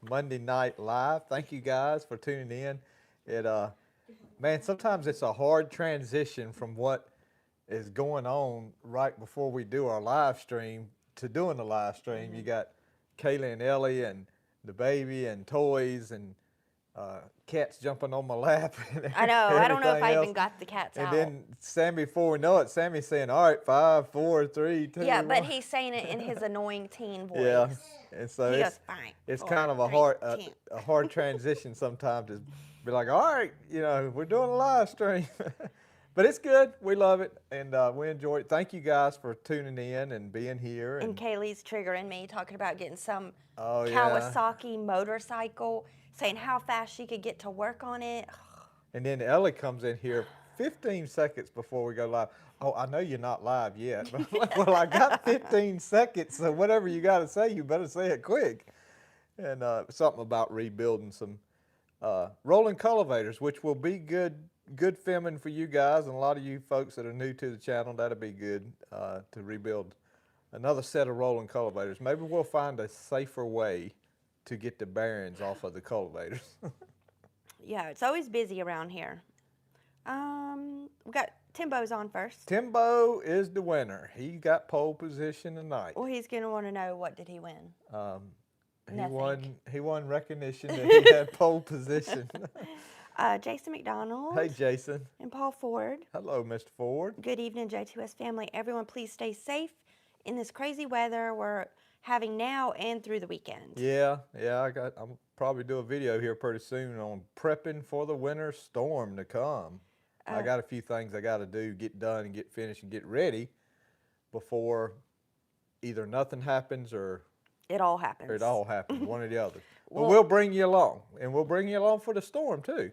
Monday Night Live. Thank you guys for tuning in. It man, sometimes it's a hard transition from what is going on right before we do our live stream to doing the live stream. You got Kayla and Ellie and the baby and toys and cats jumping on my lap and I know. I don't know if everything I else. even got the cats And out. then Sammy, before we know it, Sammy's saying, "All right, 5, 4, 3, 2, Yeah, but 1." he's saying it in his annoying teen voice. Yeah, and so He it's goes, fine. it's 4, kind of a 3, hard 2. a hard transition sometimes to be like, all right, we're doing a live stream, but it's good. We love it and we enjoy it. Thank you guys for tuning in and being here. And Kaylee's triggering me, talking about getting some Oh, yeah. Kawasaki motorcycle, saying how fast she could get to work on it. And then Ellie comes in here 15 seconds before we go live. Oh, I know you're not live yet. But I'm like, well, I got 15 seconds, so whatever you got to say, you better say it quick. And something about rebuilding some rolling cultivators, which will be good filming for you guys and a lot of you folks that are new to the channel. That'll be good to rebuild another set of rolling cultivators. Maybe we'll find a safer way to get the bearings off of the cultivators. Yeah, it's always busy around here. We got Timbo's on first. Timbo is the winner. He got pole position tonight. Well, he's gonna want to know, what did he win? He won recognition that he had pole position. Jason McDonald. Hey, Jason. And Paul Ford. Hello, Mr. Ford. Good evening, Jtwes family. Everyone, please stay safe in this crazy weather we're having now and through the weekend. Yeah. I'm probably do a video here pretty soon on prepping for the winter storm to come. I got a few things I got to do, get done and get finished and get ready before either nothing happens or it all happens. One or the other. But we'll bring you along, and we'll bring you along for the storm too.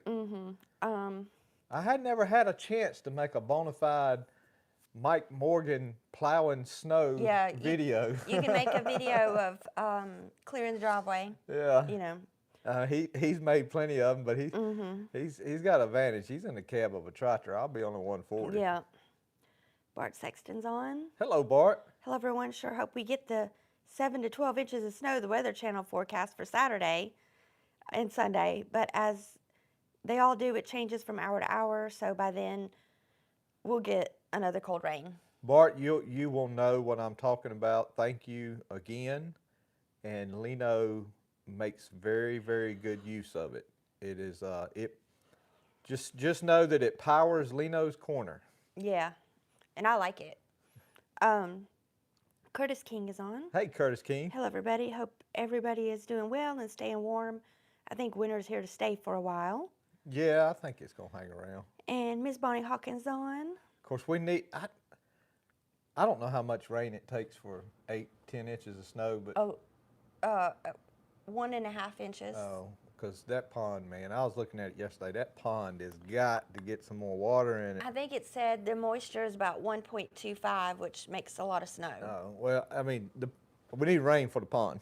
I had never had a chance to make a bona fide Mike Morgan plowing snow video. You can make a video of clearing the driveway. Yeah. He's made plenty of them, but he's got an advantage. He's in the cab of a tractor. I'll be on the 140. Yeah. Bart Sexton's on. Hello, Bart. Hello, everyone. Sure hope we get the 7 to 12 inches of snow the Weather Channel forecast for Saturday and Sunday. But as they all do, it changes from hour to hour. So by then, we'll get another cold rain. Bart, you will know what I'm talking about. Thank you again. And Lino makes very, very good use of it. It is just know that it powers Lino's corner. Yeah, and I like it. Curtis King is on. Hey, Curtis King. Hello, everybody. Hope everybody is doing well and staying warm. I think winter's here to stay for a while. Yeah, I think it's gonna hang around. And Miss Bonnie Hawkins on. Of course, we need. I don't know how much rain it takes for 8, 10 inches of snow, but 1.5 inches. Oh, because that pond, man, I was looking at it yesterday. That pond has got to get some more water in it. I think it said the moisture is about 1.25, which makes a lot of snow. Oh, well, I mean, we need rain for the pond.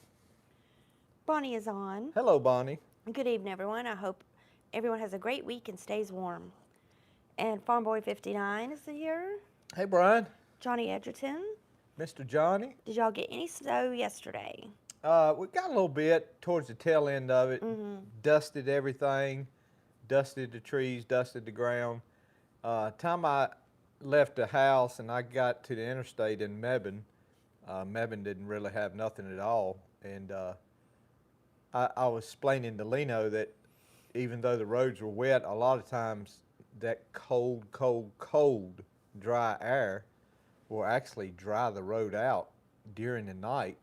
Bonnie is on. Hello, Bonnie. Good evening, everyone. I hope everyone has a great week and stays warm. And Farm Boy 59 is here. Hey, Brian. Johnny Edgerton. Mr. Johnny. Did y'all get any snow yesterday? We got a little bit towards the tail end of it. Dusted everything, dusted the trees, dusted the ground. Time I left the house and I got to the interstate in Mebane, Mebane didn't really have nothing at all. And I was explaining to Lino that even though the roads were wet, a lot of times that cold dry air will actually dry the road out during the night,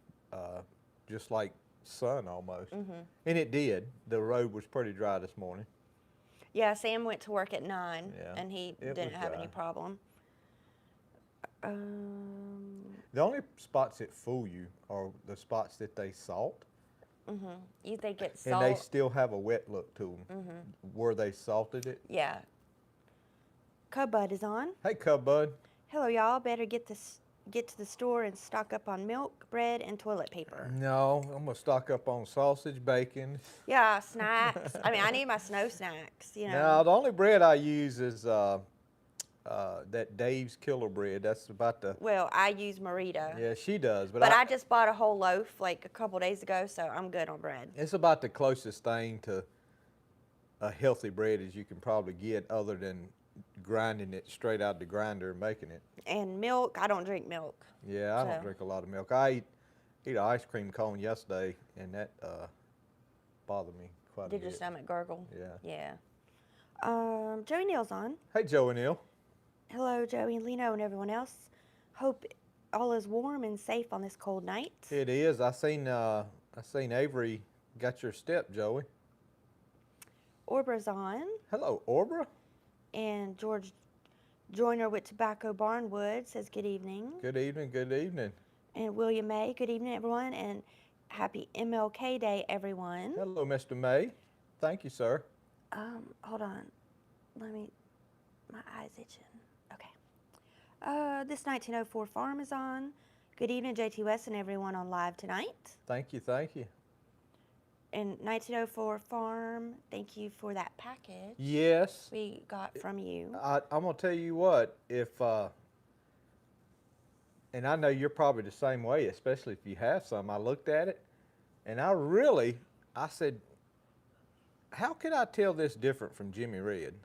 just like sun almost. And it did. The road was pretty dry this morning. Yeah, Sam went to work at 9, and he It didn't was have dry. any problem. The only spots that fool you are the spots that they salt. You think it's salt? And they still have a wet look to them. Where they salted it. Yeah. Cub Bud is on. Hey, Cub Bud. Hello, y'all. Better get to the store and stock up on milk, bread, and toilet paper. No, I'm gonna stock up on sausage, bacon. Yeah, snacks. I mean, I need my snow snacks, you know. Now, the only bread I use is that Dave's Killer Bread. That's about the, Well, I use Merita. yeah, she does. But I just bought a whole loaf like a couple days ago, so I'm good on bread. It's about the closest thing to a healthy bread as you can probably get, other than grinding it straight out the grinder and making it. And milk, I don't drink milk. Yeah, I don't So- drink a lot of milk. I ate an ice cream cone yesterday, and that bothered me quite a Did bit. your stomach gurgle? Yeah. Yeah. Joey Neal's on. Hey, Joe and Neil. Hello, Joey and Lino and everyone else. Hope all is warm and safe on this cold night. It is. I seen Avery got your step, Joey. Orbra's on. Hello, Orbra. And George Joyner with Tobacco Barnwood says good evening. Good evening. Good evening. And William May, good evening, everyone. And happy MLK Day, everyone. Hello, Mr. May. Thank you, sir. Hold on. My eye's itching. Okay. This 1904 farm is on. Good evening, Jtwes and everyone on live tonight. Thank you. Thank you. And 1904 farm, thank you for that package Yes. we got from you. I'm gonna tell you what. If and I know you're probably the same way, especially if you have some. I looked at it, and I said, how could I tell this different from Jimmy Red?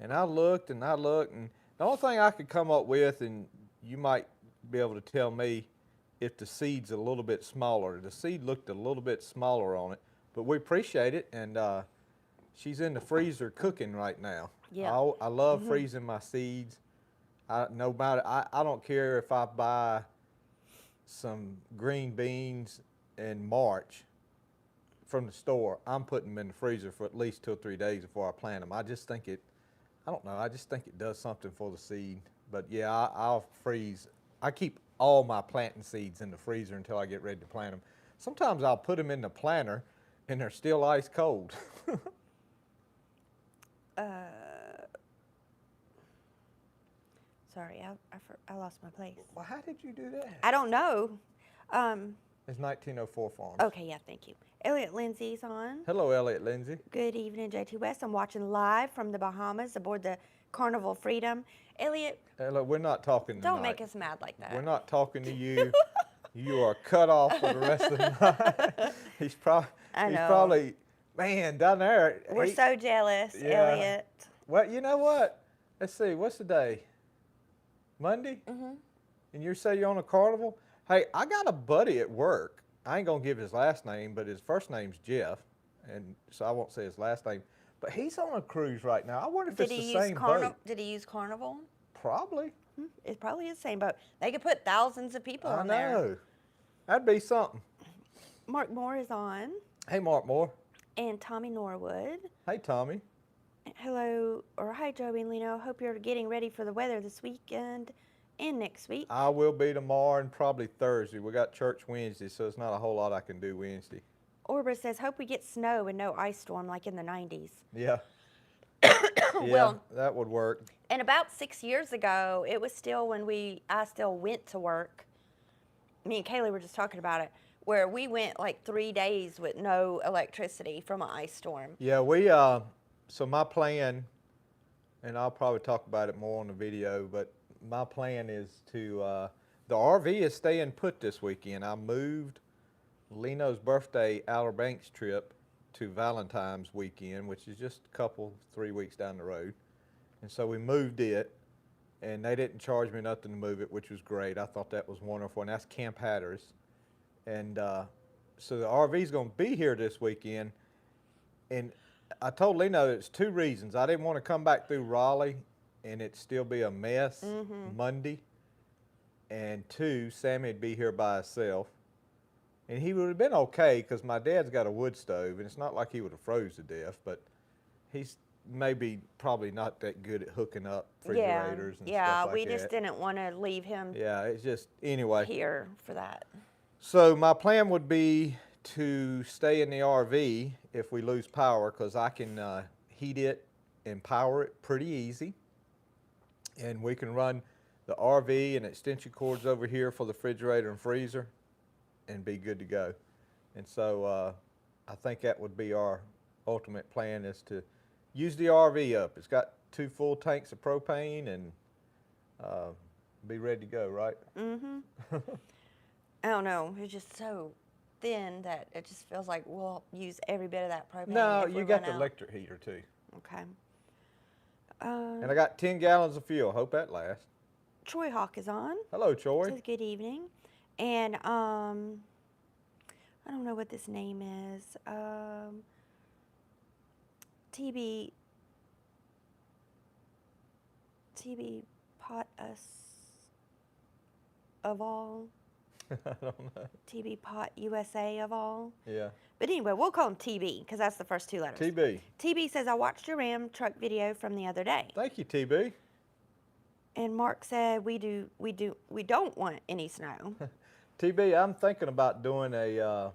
And I looked, and the only thing I could come up with, and you might be able to tell me if the seed's a little bit smaller. The seed looked a little bit smaller on it, but we appreciate it, and she's in the freezer cooking right now. Yeah. I love freezing my seeds. I don't care if I buy some green beans in March from the store. I'm putting them in the freezer for at least 2 or 3 days before I plant them. I just think it does something for the seed. But yeah, I'll freeze. I keep all my planting seeds in the freezer until I get ready to plant them. Sometimes I'll put them in the planter and they're still ice cold. Sorry, I lost my place. Well, how did you do that? I don't know. It's 1904 Farms. Okay, yeah, thank you. Elliot Lindsay's on. Hello, Elliot Lindsay. Good evening, Jtwes. I'm watching live from the Bahamas aboard the Carnival Freedom. Elliot, Look, we're not talking tonight. don't make us mad like that. We're not talking to you. You are cut off for the rest of the night. He's probably, man, down there. We're so jealous, Yeah. Elliot. Well, you know what? Let's see. What's the day? Monday? Mm-hmm. And you say you're on a carnival? Hey, I got a buddy at work. I ain't going to give his last name, but his first name's Jeff. And so I won't say his last name. But he's on a cruise right now. I wonder if it's the same boat. Did he use Carnival? Probably. It probably is the same boat. They could put thousands of people I on there. know. That'd be something. Mark Moore is on. Hey, Mark Moore. And Tommy Norwood. Hey, Tommy. Hello, or hi, Joey and Lino. Hope you're getting ready for the weather this weekend and next week. I will be tomorrow and probably Thursday. We got church Wednesday, so it's not a whole lot I can do Wednesday. Orbra says, hope we get snow and no ice storm like in the 90s. Yeah. Well, that would work. And about 6 years ago, it was still when I still went to work. Me and Kaylee were just talking about it, where we went like 3 days with no electricity from an ice storm. Yeah, so my plan, and I'll probably talk about it more on the video, but my plan is to, the RV is staying put this weekend. I moved Leno's birthday Outer Banks trip to Valentine's weekend, which is just a 3 weeks down the road. And so we moved it, and they didn't charge me nothing to move it, which was great. I thought that was wonderful, and that's Camp Hatteras. And so the RV's going to be here this weekend, and I told Leno it's 2 reasons. I didn't want to come back through Raleigh and it still be a mess Monday, and 2, Sammy'd be here by himself. And he would have been okay because my dad's got a wood stove, and it's not like he would have froze to death, but he's probably not that good at hooking up refrigerators and stuff like that. Yeah, we just didn't want to leave him Yeah, it's just, anyway. here for that. So my plan would be to stay in the RV if we lose power, because I can heat it and power it pretty easy. And we can run the RV and extension cords over here for the refrigerator and freezer and be good to go. And so I think that would be our ultimate plan, is to use the RV up. It's got 2 full tanks of propane, and be ready to go, right? Mm-hmm. I don't know. It's just so thin that it just feels like we'll use every bit of that propane No, if we you got run the out. electric heater too. Okay. And I got 10 gallons of fuel. Hope that lasts. Troy Hawk is on. Hello, Troy. Says good evening. And I don't know what this name is. TB Pot Us of all. I don't know. TB Pot USA of all. Yeah. But anyway, we'll call him TB because that's the first two letters. TB. TB says, I watched your Ram truck video from the other day. Thank you, TB. And Mark said, we don't want any snow. TB, I'm thinking about doing I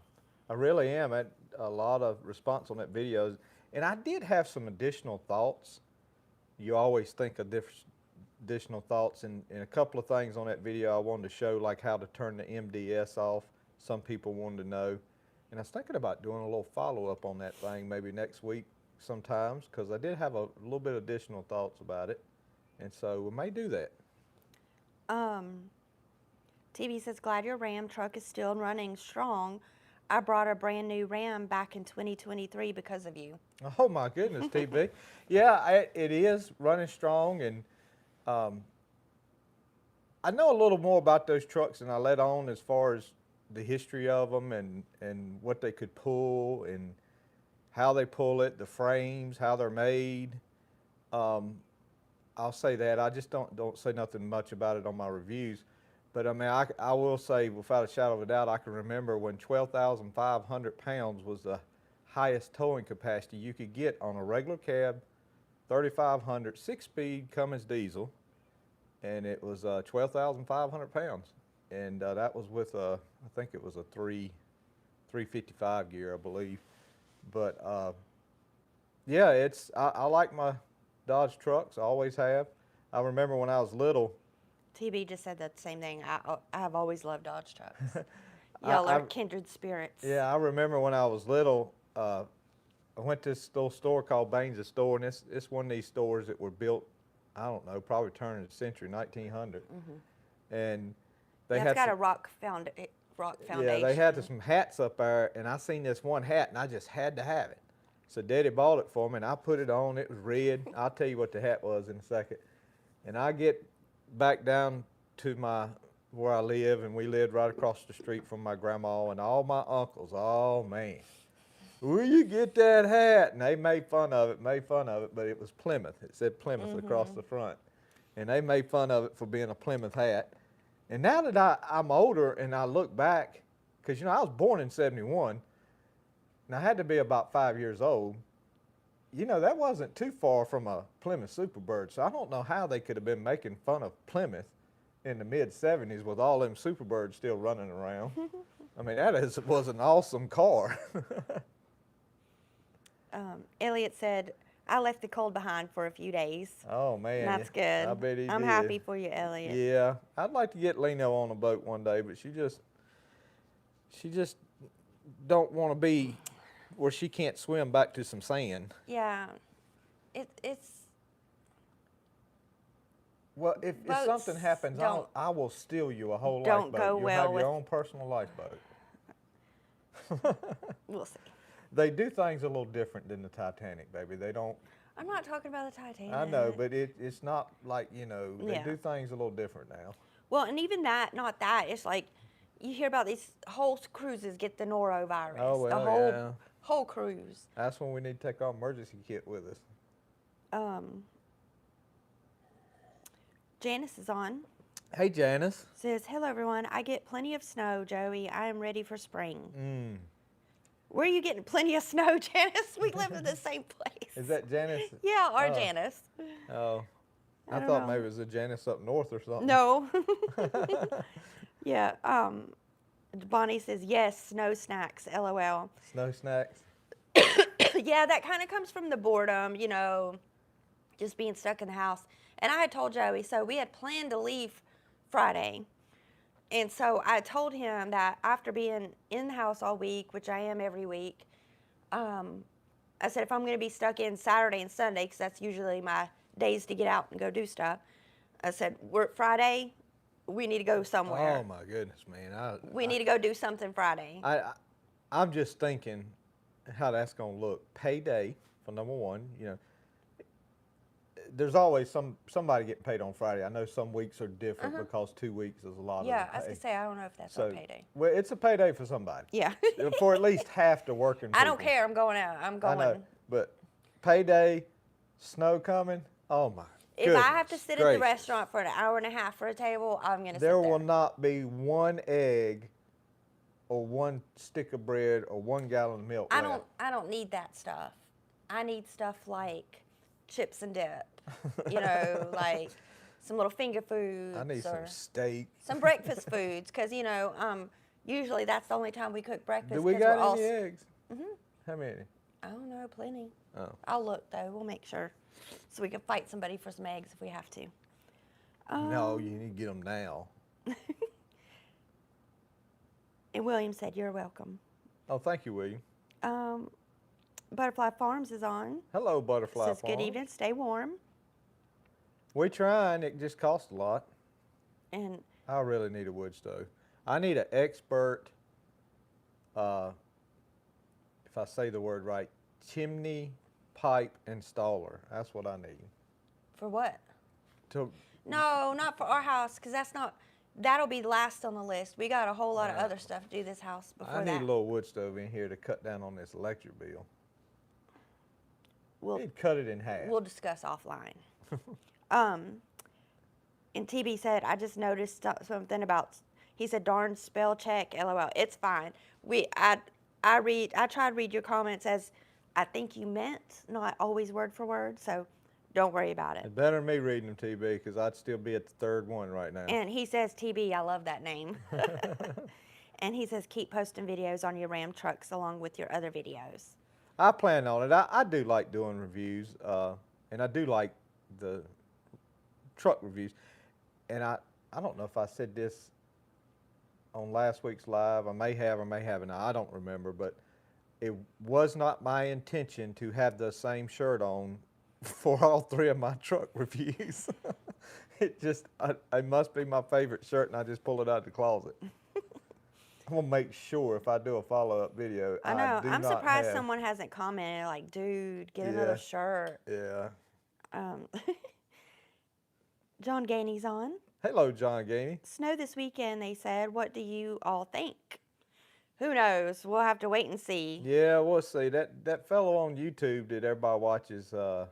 really am at a lot of response on that videos. And I did have some additional thoughts. You always think of additional thoughts, and a couple of things on that video I wanted to show, like how to turn the MDS off. Some people wanted to know. And I was thinking about doing a little follow-up on that thing maybe next week sometimes, because I did have a little bit of additional thoughts about it. And so we may do that. TV says, glad your Ram truck is still running strong. I brought a brand new Ram back in 2023 because of you. Oh my goodness, TB. Yeah, it is running strong, and I know a little more about those trucks than I let on as far as the history of them and what they could pull and how they pull it, the frames, how they're made. I'll say that. I just don't say nothing much about it on my reviews. But I mean, I will say without a shadow of a doubt, I can remember when 12,500 pounds was the highest towing capacity you could get on a regular cab, 3,500, 6-speed Cummins diesel, and it was 12,500 pounds. And that was with I think it was a 355 gear, I believe. But yeah, I like my Dodge trucks, I always have. I remember when I was little. TB just said that same thing. I have always loved Dodge trucks. Y'all are kindred spirits. Yeah, I remember when I was little, I went to this little store called Baines' Store, and it's one of these stores that were built, I don't know, probably turn of the century, 1900. Mm-hmm. And they had got a rock foundation. Yeah, they had some hats up there, and I seen this one hat, and I just had to have it. So Daddy bought it for me, and I put it on. It was red. I'll tell you what the hat was in a second. And I get back down to where I live, and we lived right across the street from my grandma and all my uncles. Oh, man. Where you get that hat? And they made fun of it, but it was Plymouth. It said Plymouth across the front. And they made fun of it for being a Plymouth hat. And now that I'm older and I look back, because, I was born in 71, and I had to be about 5 years old. That wasn't too far from a Plymouth Superbird, so I don't know how they could have been making fun of Plymouth in the mid-'70s with all them Superbirds still running around. I mean, was an awesome car. Elliot said, I left the cold behind for a few days. Oh, man. That's good. I bet he did. I'm happy for you, Elliot. Yeah. I'd like to get Leno on a boat one day, but she just don't want to be where she can't swim back to some sand. Yeah. It's... Well, if something happens, I will steal you a whole don't lifeboat. go You'll well have with- your own personal lifeboat. We'll see. They do things a little different than the Titanic, baby. They don't. I'm not talking about the Titanic. I know, but it's not like, they Yeah. do things a little different now. Well, and even that, not that, it's like you hear about these whole cruises get the norovirus. Oh, well, the whole cruise. That's when we need to take our emergency kit with us. Janice is on. Hey, Janice. Says, hello, everyone. I get plenty of snow, Joey. I am ready for spring. Where are you getting plenty of snow, Janice? We live in the same place. Is that Janice? Yeah, our Janice. Oh, I don't thought know. maybe it was a Janice up north or something. No. Yeah. Bonnie says, yes, snow snacks, LOL. Snow snacks. Yeah, that kind of comes from the boredom, just being stuck in the house. And I had told Joey, so we had planned to leave Friday. And so I told him that after being in the house all week, which I am every week, I said if I'm going to be stuck in Saturday and Sunday, because that's usually my days to get out and go do stuff, I said, we're Friday, we need to go somewhere. Oh my goodness, man! We need to go do something Friday. I'm just thinking how that's gonna look. Payday for number one. You know, there's always somebody getting paid on Friday. I know some weeks are different because 2 weeks is a lot Yeah, of I was the gonna pay. say I don't know if that's our payday. Well, it's a payday for somebody. Yeah. For at least half the working people. I don't care. I'm going out. I'm I going. know, but payday, snow coming. Oh my If I have to goodness sit at the gracious. restaurant for an hour and a half for a table, I'm gonna sit There there. will not be one egg or one stick of bread or 1 gallon of milk left. I don't need that stuff. I need stuff like chips and dip. You know, like some little finger foods. I need or some steak. some breakfast foods, because usually that's the only time we cook breakfast. Do we 'cause got we're all any eggs? How many? I don't know, plenty. Oh. I'll look though. We'll make sure, so we can fight somebody for some eggs if we have to. No, you need to get them now. And William said, "You're welcome." Oh, thank you, William. Butterfly Farms is on. Hello, Butterfly Says, Farm. "Good evening. Stay warm." We're trying. It just costs a lot. And I really need a wood stove. I need an expert, if I say the word right, chimney pipe installer. That's what I need. for what? To, No, not for our house, because that'll be last on the list. We got a whole lot of other stuff to do this house before I need that. a little wood stove in here to cut down on this electric bill. We'll He'd cut it in half. we'll discuss offline. And TB said, "I just noticed something about." He said, "Darn spell check, LOL." It's fine. I try to read your comments as I think you meant, not always word for word. So don't worry about it. It's better than me reading them, TB, because I'd still be at the third one right now. And he says, "TB, I love that name." And he says, "Keep posting videos on your Ram trucks along with your other videos." I plan on it. I do like doing reviews, and I do like the truck reviews. And I don't know if I said this on last week's live. I may have or may haven't. I don't remember, but it was not my intention to have the same shirt on for all 3 of my truck reviews. It must be my favorite shirt, and I just pull it out of the closet. I'm gonna make sure if I do a follow-up video, I know. do I'm not surprised have, someone hasn't commented like, "Dude, get Yeah. another shirt." Yeah. John Gainey's on. Hello, John Gainey. Snow this weekend, they said. What do you all think? Who knows? We'll have to wait and see. Yeah, we'll see. That fellow on YouTube that everybody watches, Ryan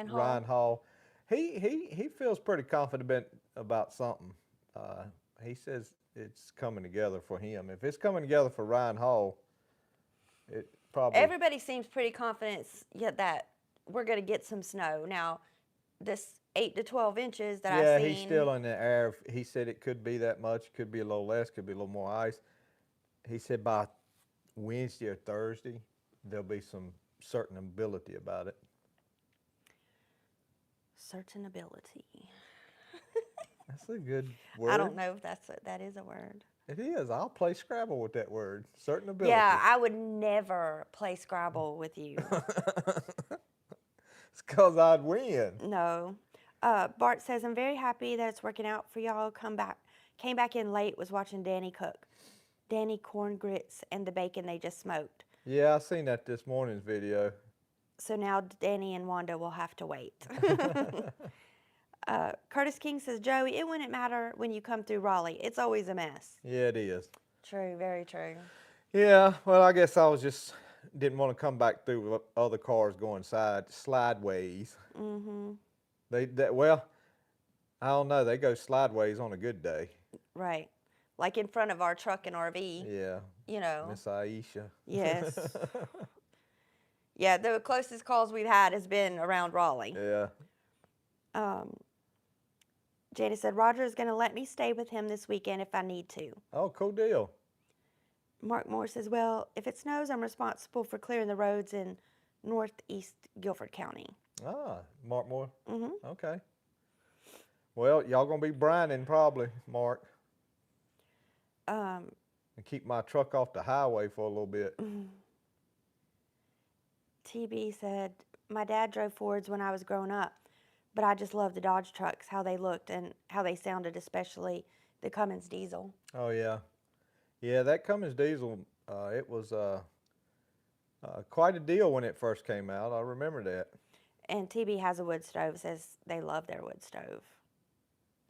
Hall. Ryan Hall, he feels pretty confident about something. He says it's coming together for him. If it's coming together for Ryan Hall, it probably. Everybody seems pretty confident that we're going to get some snow. Now, this 8 to 12 inches that I've seen. Yeah, he's still in the air. He said it could be that much, could be a little less, could be a little more ice. He said by Wednesday or Thursday, there'll be some certain ability about it. Certain ability. That's a good word. I don't know if that is a word. It is. I'll play Scrabble with that word. Certain ability. Yeah, I would never play Scrabble with you. It's because I'd win. No. Bart says, "I'm very happy that it's working out for y'all. Came back in late, was watching Danny cook. Danny corn grits and the bacon they just smoked. Yeah, I seen that this morning's video. So now Danny and Wanda will have to wait." Curtis King says, "Joey, it wouldn't matter when you come through Raleigh. It's always a mess." Yeah, it is. True, very true. Yeah, well, I guess I was just didn't want to come back through with other cars going slideways. Mm-hmm. Well, I don't know. They go slideways on a good day. Right. Like in front of our truck and RV. Yeah. You know. Miss Aisha. Yes. Yeah, the closest calls we've had has been around Raleigh. Yeah. Jada said, "Roger is going to let me stay with him this weekend if I need to." Oh, cool deal. Mark Moore says, "Well, if it snows, I'm responsible for clearing the roads in northeast Guilford County." Ah, Mark Moore. Mm-hmm. Okay. Well, y'all gonna be brining probably, Mark. And keep my truck off the highway for a little bit. TB said, "My dad drove Fords when I was growing up, But I just love the Dodge trucks, how they looked and how they sounded, especially the Cummins diesel. Oh yeah, yeah. That Cummins diesel, it was quite a deal when it first came out. I remember that. And TB has a wood stove, says they love their wood stove.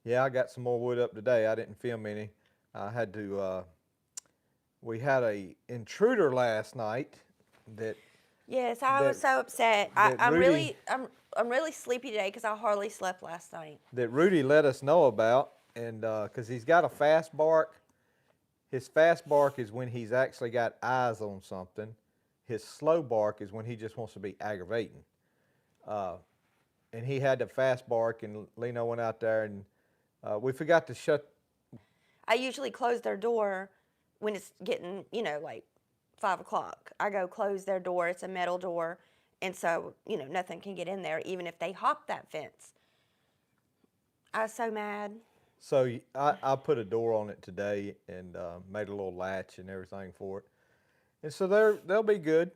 Yeah, I got some more wood up today. I didn't film any. I had to. We had a intruder last night that Yes, I that was so upset. that Rudy I'm really sleepy today because I hardly slept last night. that Rudy let us know about, and because he's got a fast bark. His fast bark is when he's actually got eyes on something. His slow bark is when he just wants to be aggravating. And he had the fast bark, and Lino went out there, and we forgot to shut. I usually close their door when it's getting, like 5 o'clock. I go close their door. It's a metal door. And so, nothing can get in there, even if they hop that fence. I was so mad. So I put a door on it today and made a little latch and everything for it. And so they'll be good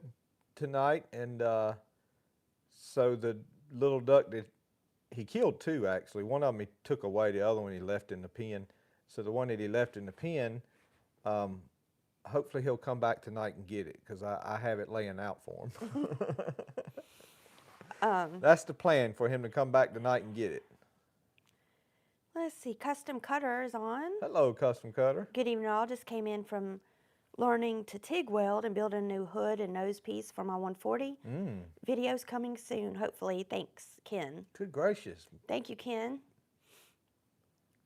tonight. And so the little duck that he killed two actually. One of them he took away. The other one he left in the pen. So the one that he left in the pen, hopefully he'll come back tonight and get it because I have it laying out for him. That's the plan, for him to come back tonight and get it. Let's see. Custom Cutter is on. Hello, Custom Cutter. Good evening, all. Just came in from learning to TIG weld and build a new hood and nose piece for my 140. Videos coming soon, hopefully. Thanks, Ken. Good gracious. Thank you, Ken.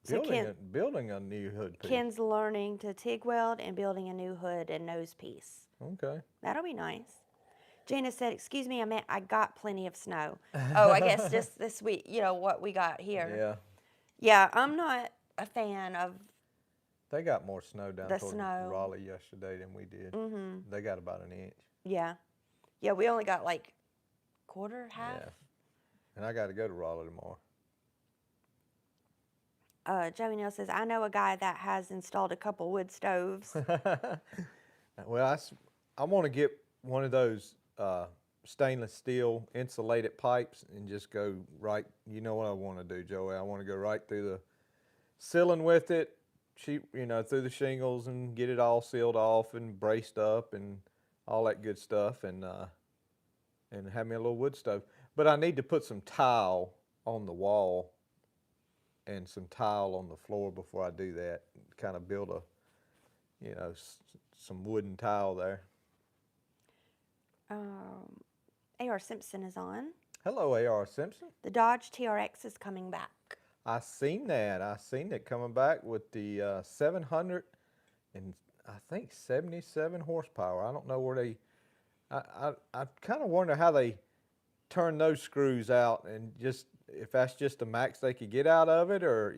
So Building a new hood piece. Ken's learning to TIG weld and building a new hood and nose piece. Okay. That'll be nice. Jana said, excuse me, I got plenty of snow. Oh, I guess just this week, what we got here. Yeah. Yeah, I'm not a fan of They got more snow down the toward snow. Raleigh yesterday than we did. They got about an inch. Yeah. Yeah, we only got like quarter, half. Yeah. And I got to go to Raleigh tomorrow. Joey Neal says, I know a guy that has installed a couple wood stoves. Well, I want to get one of those stainless steel insulated pipes and just go right. You know what I want to do, Joey? I want to go right through the ceiling with it, through the shingles and get it all sealed off and braced up and all that good stuff, and have me a little wood stove. But I need to put some tile on the wall and some tile on the floor before I do that. Kind of build some wooden tile there. A.R. Simpson is on. Hello, A.R. Simpson. The Dodge TRX is coming back. I seen that. I seen it coming back with the 700 and I think 77 horsepower. I don't know where they. I kind of wonder how they turn those screws out, and just if that's just the max they could get out of it, or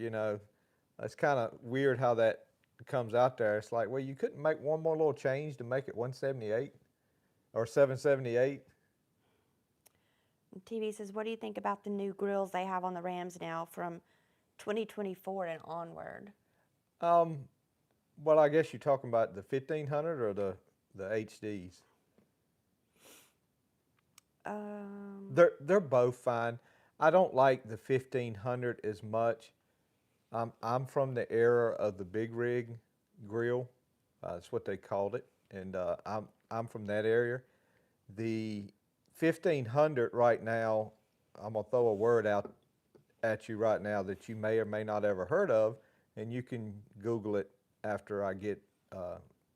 it's kind of weird how that comes out there. It's like, well, you couldn't make one more little change to make it 178 or 778. TV says, what do you think about the new grills they have on the Rams now from 2024 and onward? Well, I guess you're talking about the 1500 or the HDs. They're both fine. I don't like the 1500 as much. I'm from the era of the big rig grill. That's what they called it, and I'm from that area. The 1500 right now, I'm gonna throw a word out at you right now that you may or may not ever heard of, and you can Google it after I get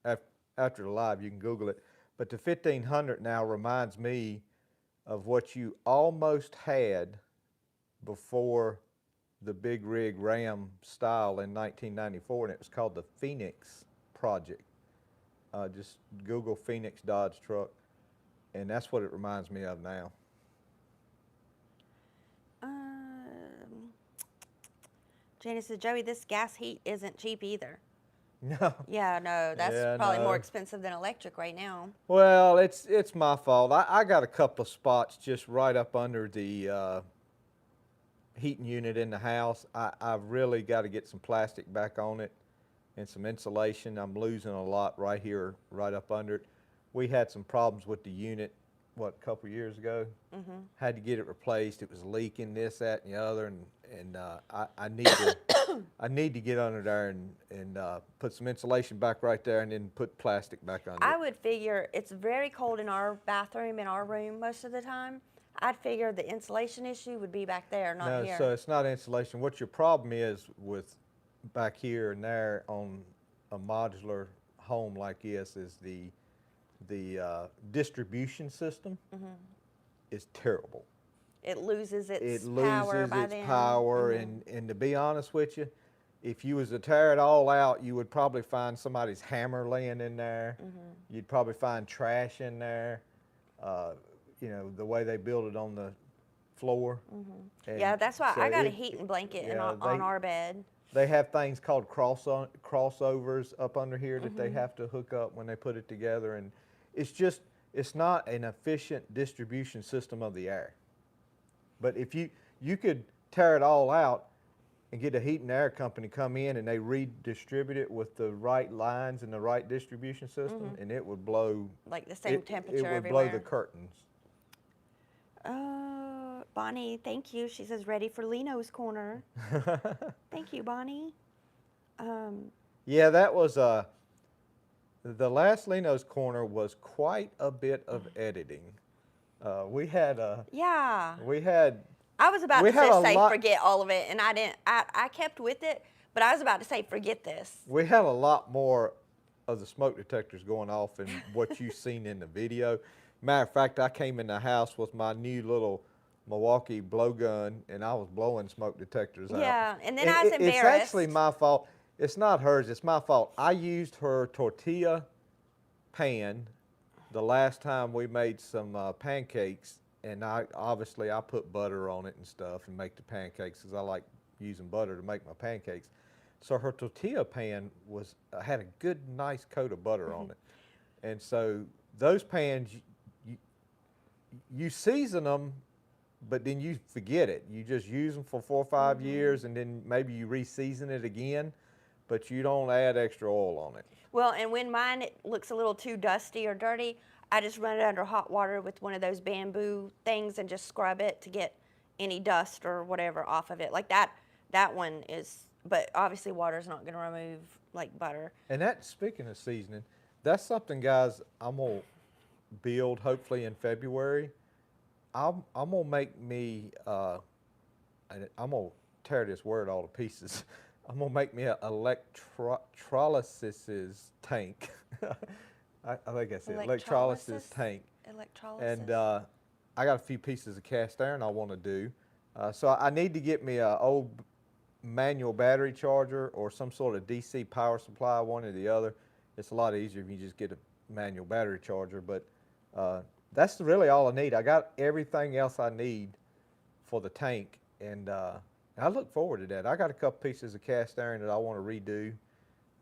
after the live. You can Google it. But the 1500 now reminds me of what you almost had before the big rig Ram style in 1994, and it was called the Phoenix Project. Just Google Phoenix Dodge truck, and that's what it reminds me of now. Janice says, Joey, this gas heat isn't cheap either. No. Yeah, no, that's probably more expensive than electric right now. Well, it's my fault. I got a couple of spots just right up under the heating unit in the house. I've really got to get some plastic back on it and some insulation. I'm losing a lot right here, right up under it. We had some problems with the unit a couple years ago. Had to get it replaced. It was leaking, this, that, and the other, and I need to I need to get under there and put some insulation back right there, and then put plastic back under I it. would figure it's very cold in our bathroom, in our room most of the time. I'd figure the insulation issue would be back there, not No, here. so it's not insulation. What your problem is with back here and there on a modular home like this is the distribution system is terrible. It loses its It power loses by its then. power, and to be honest with you, if you was to tear it all out, you would probably find somebody's hammer laying in there. You'd probably find trash in there. You know, the way they build it on the floor. And Yeah, that's why so I got a heating blanket on our bed. They have things called crossovers up under here that they have to hook up when they put it together, and it's not an efficient distribution system of the air. But if you could tear it all out and get a heat and air company come in and they redistribute it with the right lines and the right distribution system, and it would blow Like the same temperature It would everywhere. blow the curtains. Bonnie, thank you. She says, ready for Lino's Corner. Thank you, Bonnie. Yeah, that was the last Lino's Corner was quite a bit of editing. We had Yeah. I was about to say forget all of it, and I didn't. I kept with it, but I was about to say forget this. We had a lot more of the smoke detectors going off than what you've seen in the video. Matter of fact, I came in the house with my new little Milwaukee blowgun, and I was blowing smoke detectors out. Yeah, and then I was embarrassed. It's actually my fault. It's not hers. It's my fault. I used her tortilla pan the last time we made some pancakes, and I put butter on it and stuff and make the pancakes because I like using butter to make my pancakes. So her tortilla pan had a good, nice coat of butter on it, and so those pans, you season them, but then you forget it. You just use them for 4 or 5 years, and then maybe you re-season it again, but you don't add extra oil on it. Well, and when mine looks a little too dusty or dirty, I just run it under hot water with one of those bamboo things and just scrub it to get any dust or whatever off of it. Like that one is, but obviously water's not going to remove like butter. And speaking of seasoning, that's something, guys, I'm going to build hopefully in February. I'm going to make me, I'm going to tear this word all to pieces. I'm going to make me an electrolysis tank. I think that's it, electrolysis tank. Electrolysis. And I got a few pieces of cast iron I want to do. So I need to get me an old manual battery charger or some sort of DC power supply, one or the other. It's a lot easier if you just get a manual battery charger, but that's really all I need. I got everything else I need for the tank, and I look forward to that. I got a couple pieces of cast iron that I want to redo,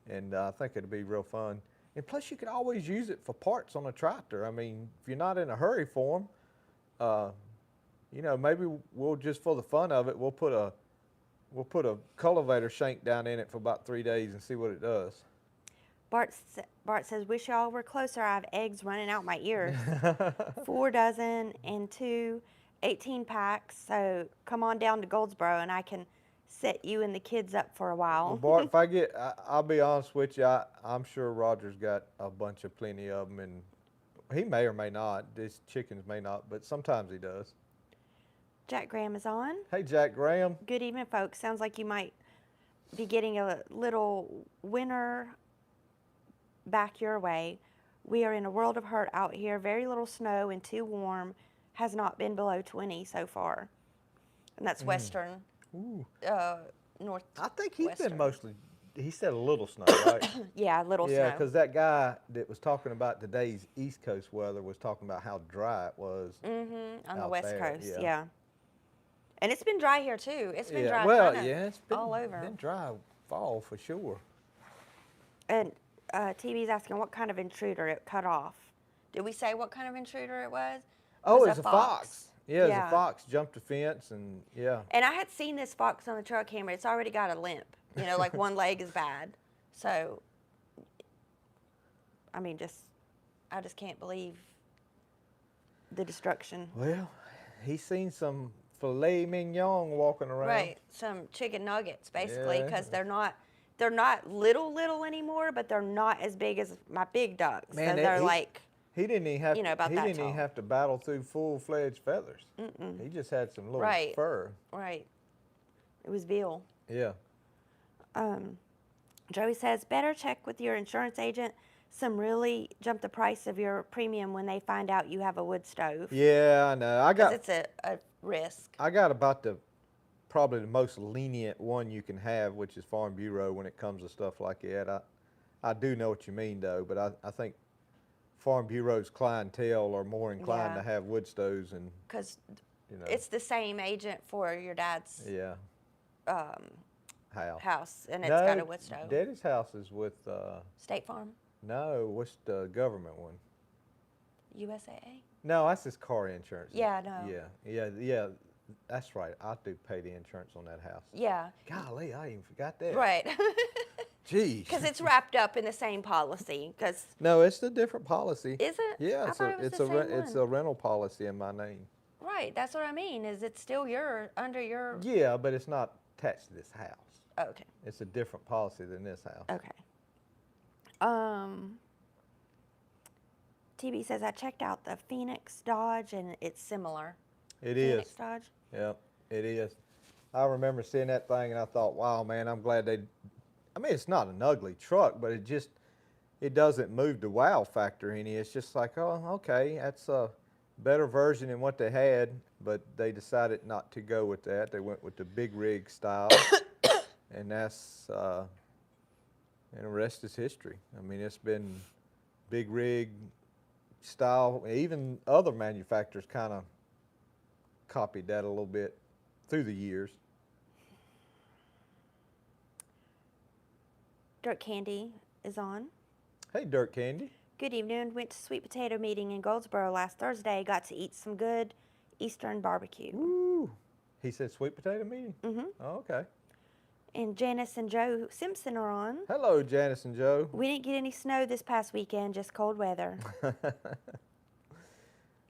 and I think it'll be real fun. And plus, you could always use it for parts on a tractor. I mean, if you're not in a hurry for them, you know, maybe we'll just for the fun of it, we'll put a cultivator shank down in it for about 3 days and see what it does. Bart says, wish y'all were closer. I have eggs running out my ears. 4 dozen and 2 18-packs. So come on down to Goldsboro and I can set you and the kids up for a while. Well, Bart, if I'll be honest with you, I'm sure Roger's got plenty of them, and he may or may not. These chickens may not, but sometimes he does. Jack Graham is on. Hey, Jack Graham. Good evening, folks. Sounds like you might be getting a little winter back your way. We are in a world of hurt out here. Very little snow and too warm. Has not been below 20 so far. And that's western. Ooh. North. I think he's western. been mostly, he said a little snow, right? Yeah, little Yeah, snow. because that guy that was talking about today's East Coast weather was talking about how dry it was. On the out West there, Coast, yeah. yeah. And it's been dry here too. It's been dry Well, kinda yeah, it's been all over. been dry fall for sure. And TV's asking what kind of intruder it cut off. Did we say what kind of intruder it was? Oh, was it's a fox. Yeah, it's Yeah. a fox jumped the fence, and yeah. And I had seen this fox on the trail camera. It's already got a limp. You know, like one leg is bad. So, I mean, I just can't believe the destruction. Well, he's seen some filet mignon walking around. Right, some chicken nuggets basically, Yeah. because they're not little anymore, but they're not as big as my big ducks. Man, so they're he didn't even have about he that didn't even tall. have to battle through full-fledged feathers. He just had some little Right. fur. right. It was veal. Yeah. Joey says, better check with your insurance agent. Some really jump the price of your premium when they find out you have a wood stove. Yeah, I know. Because it's a risk. I got about probably the most lenient one you can have, which is Farm Bureau when it comes to stuff like that. I do know what you mean though, but I think Farm Bureau's clientele are more inclined Yeah. to have wood stoves and Because you know. it's the same agent for your dad's Yeah. house, and it's No, got a wood stove. Daddy's house is with State Farm? no, what's the government one? USAA? No, that's his car insurance. Yeah, no. Yeah. That's right. I do pay the insurance on that house. Yeah. Golly, I even forgot that. Right. Jeez. Because it's wrapped up in the same policy. Because No, it's a different policy. is it? Yeah, I thought it was it's the a same it's one. a rental policy in my name. Right. That's what I mean. Is it still under your? Yeah, but it's not attached to this house. Okay. It's a different policy than this house. Okay. TB says I checked out the Phoenix Dodge and it's similar. It Phoenix is. Dodge. Yeah, it is. I remember seeing that thing and I thought, wow, man, I'm glad they. I mean, it's not an ugly truck, but it doesn't move the wow factor any. It's just like, oh, okay, that's a better version than what they had, but they decided not to go with that. They went with the big rig style, and that's and the rest is history. I mean, it's been big rig style. Even other manufacturers kind of copied that a little bit through the years. Dirt Candy is on. Hey, Dirt Candy. Good evening. Went to sweet potato meeting in Goldsboro last Thursday. Got to eat some good Eastern barbecue. Woo. He said sweet potato meeting? Mm-hmm. Oh, okay. And Janice and Joe Simpson are on. Hello, Janice and Joe. We didn't get any snow this past weekend, just cold weather.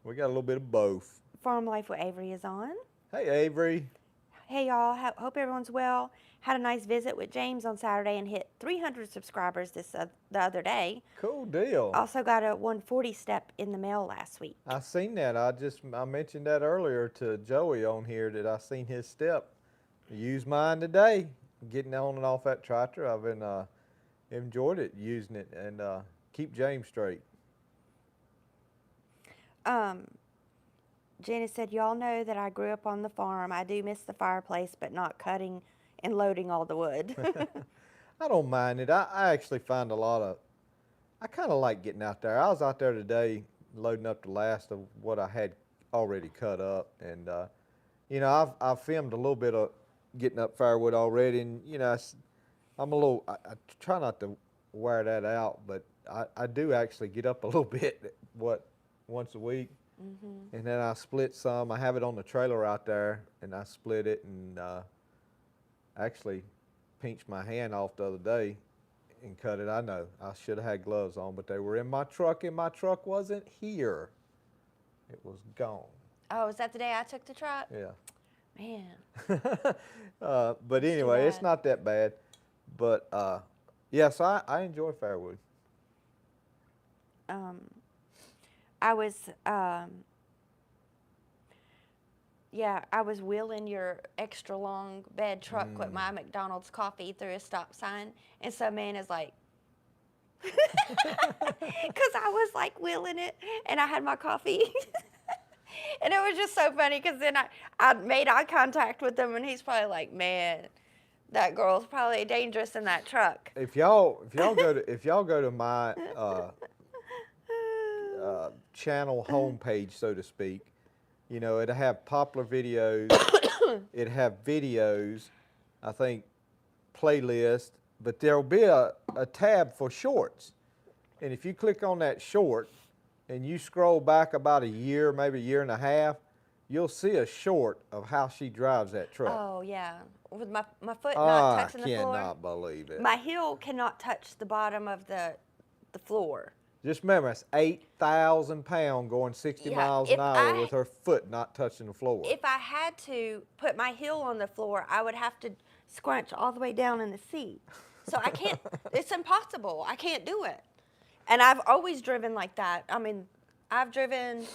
We got a little bit of both. Farm Life with Avery is on. Hey, Avery. Hey, y'all. Hope everyone's well. Had a nice visit with James on Saturday and hit 300 subscribers the other day. Cool deal. Also got a 140 step in the mail last week. I seen that. I mentioned that earlier to Joey on here that I seen his step. Used mine today. Getting on and off that tractor. I've been enjoyed it using it and keep James straight. Janice said, y'all know that I grew up on the farm. I do miss the fireplace, but not cutting and loading all the wood. I don't mind it. I actually find I kind of like getting out there. I was out there today loading up the last of what I had already cut up. And, you know, I've filmed a little bit of getting up firewood already. And, you know, I try not to wear that out, but I do actually get up a little bit, once a week. Mm-hmm. And then I split some. I have it on the trailer out there, and I split it and actually pinched my hand off the other day and cut it. I know I should have had gloves on, but they were in my truck, and my truck wasn't here. It was gone. Oh, is that the day I took the truck? Yeah. Man. But anyway, it's bad. not that bad. But yes, I enjoy firewood. I was wheeling your extra long bed truck with my McDonald's coffee through a stop sign, and some man is like, because I was like wheeling it, and I had my coffee, and it was just so funny because then I made eye contact with him, and he's probably like, man, that girl's probably dangerous in that truck. If y'all go to my channel homepage, so to speak, you know, it'll have popular videos, it'll have videos, I think playlist, but there'll be a tab for shorts. And if you click on that short and you scroll back about a year, maybe a year and a half, you'll see a short of how she drives that truck. Oh, yeah. With my foot not touching the floor. I cannot believe it. My heel cannot touch the bottom of the floor. Just remember, it's 8,000 pounds going 60 Yeah, miles an hour with her foot not touching the floor. if I had to put my heel on the floor, I would have to scrunch all the way down in the seat. So I can't, it's impossible. I can't do it. And I've always driven like that. I mean, I've driven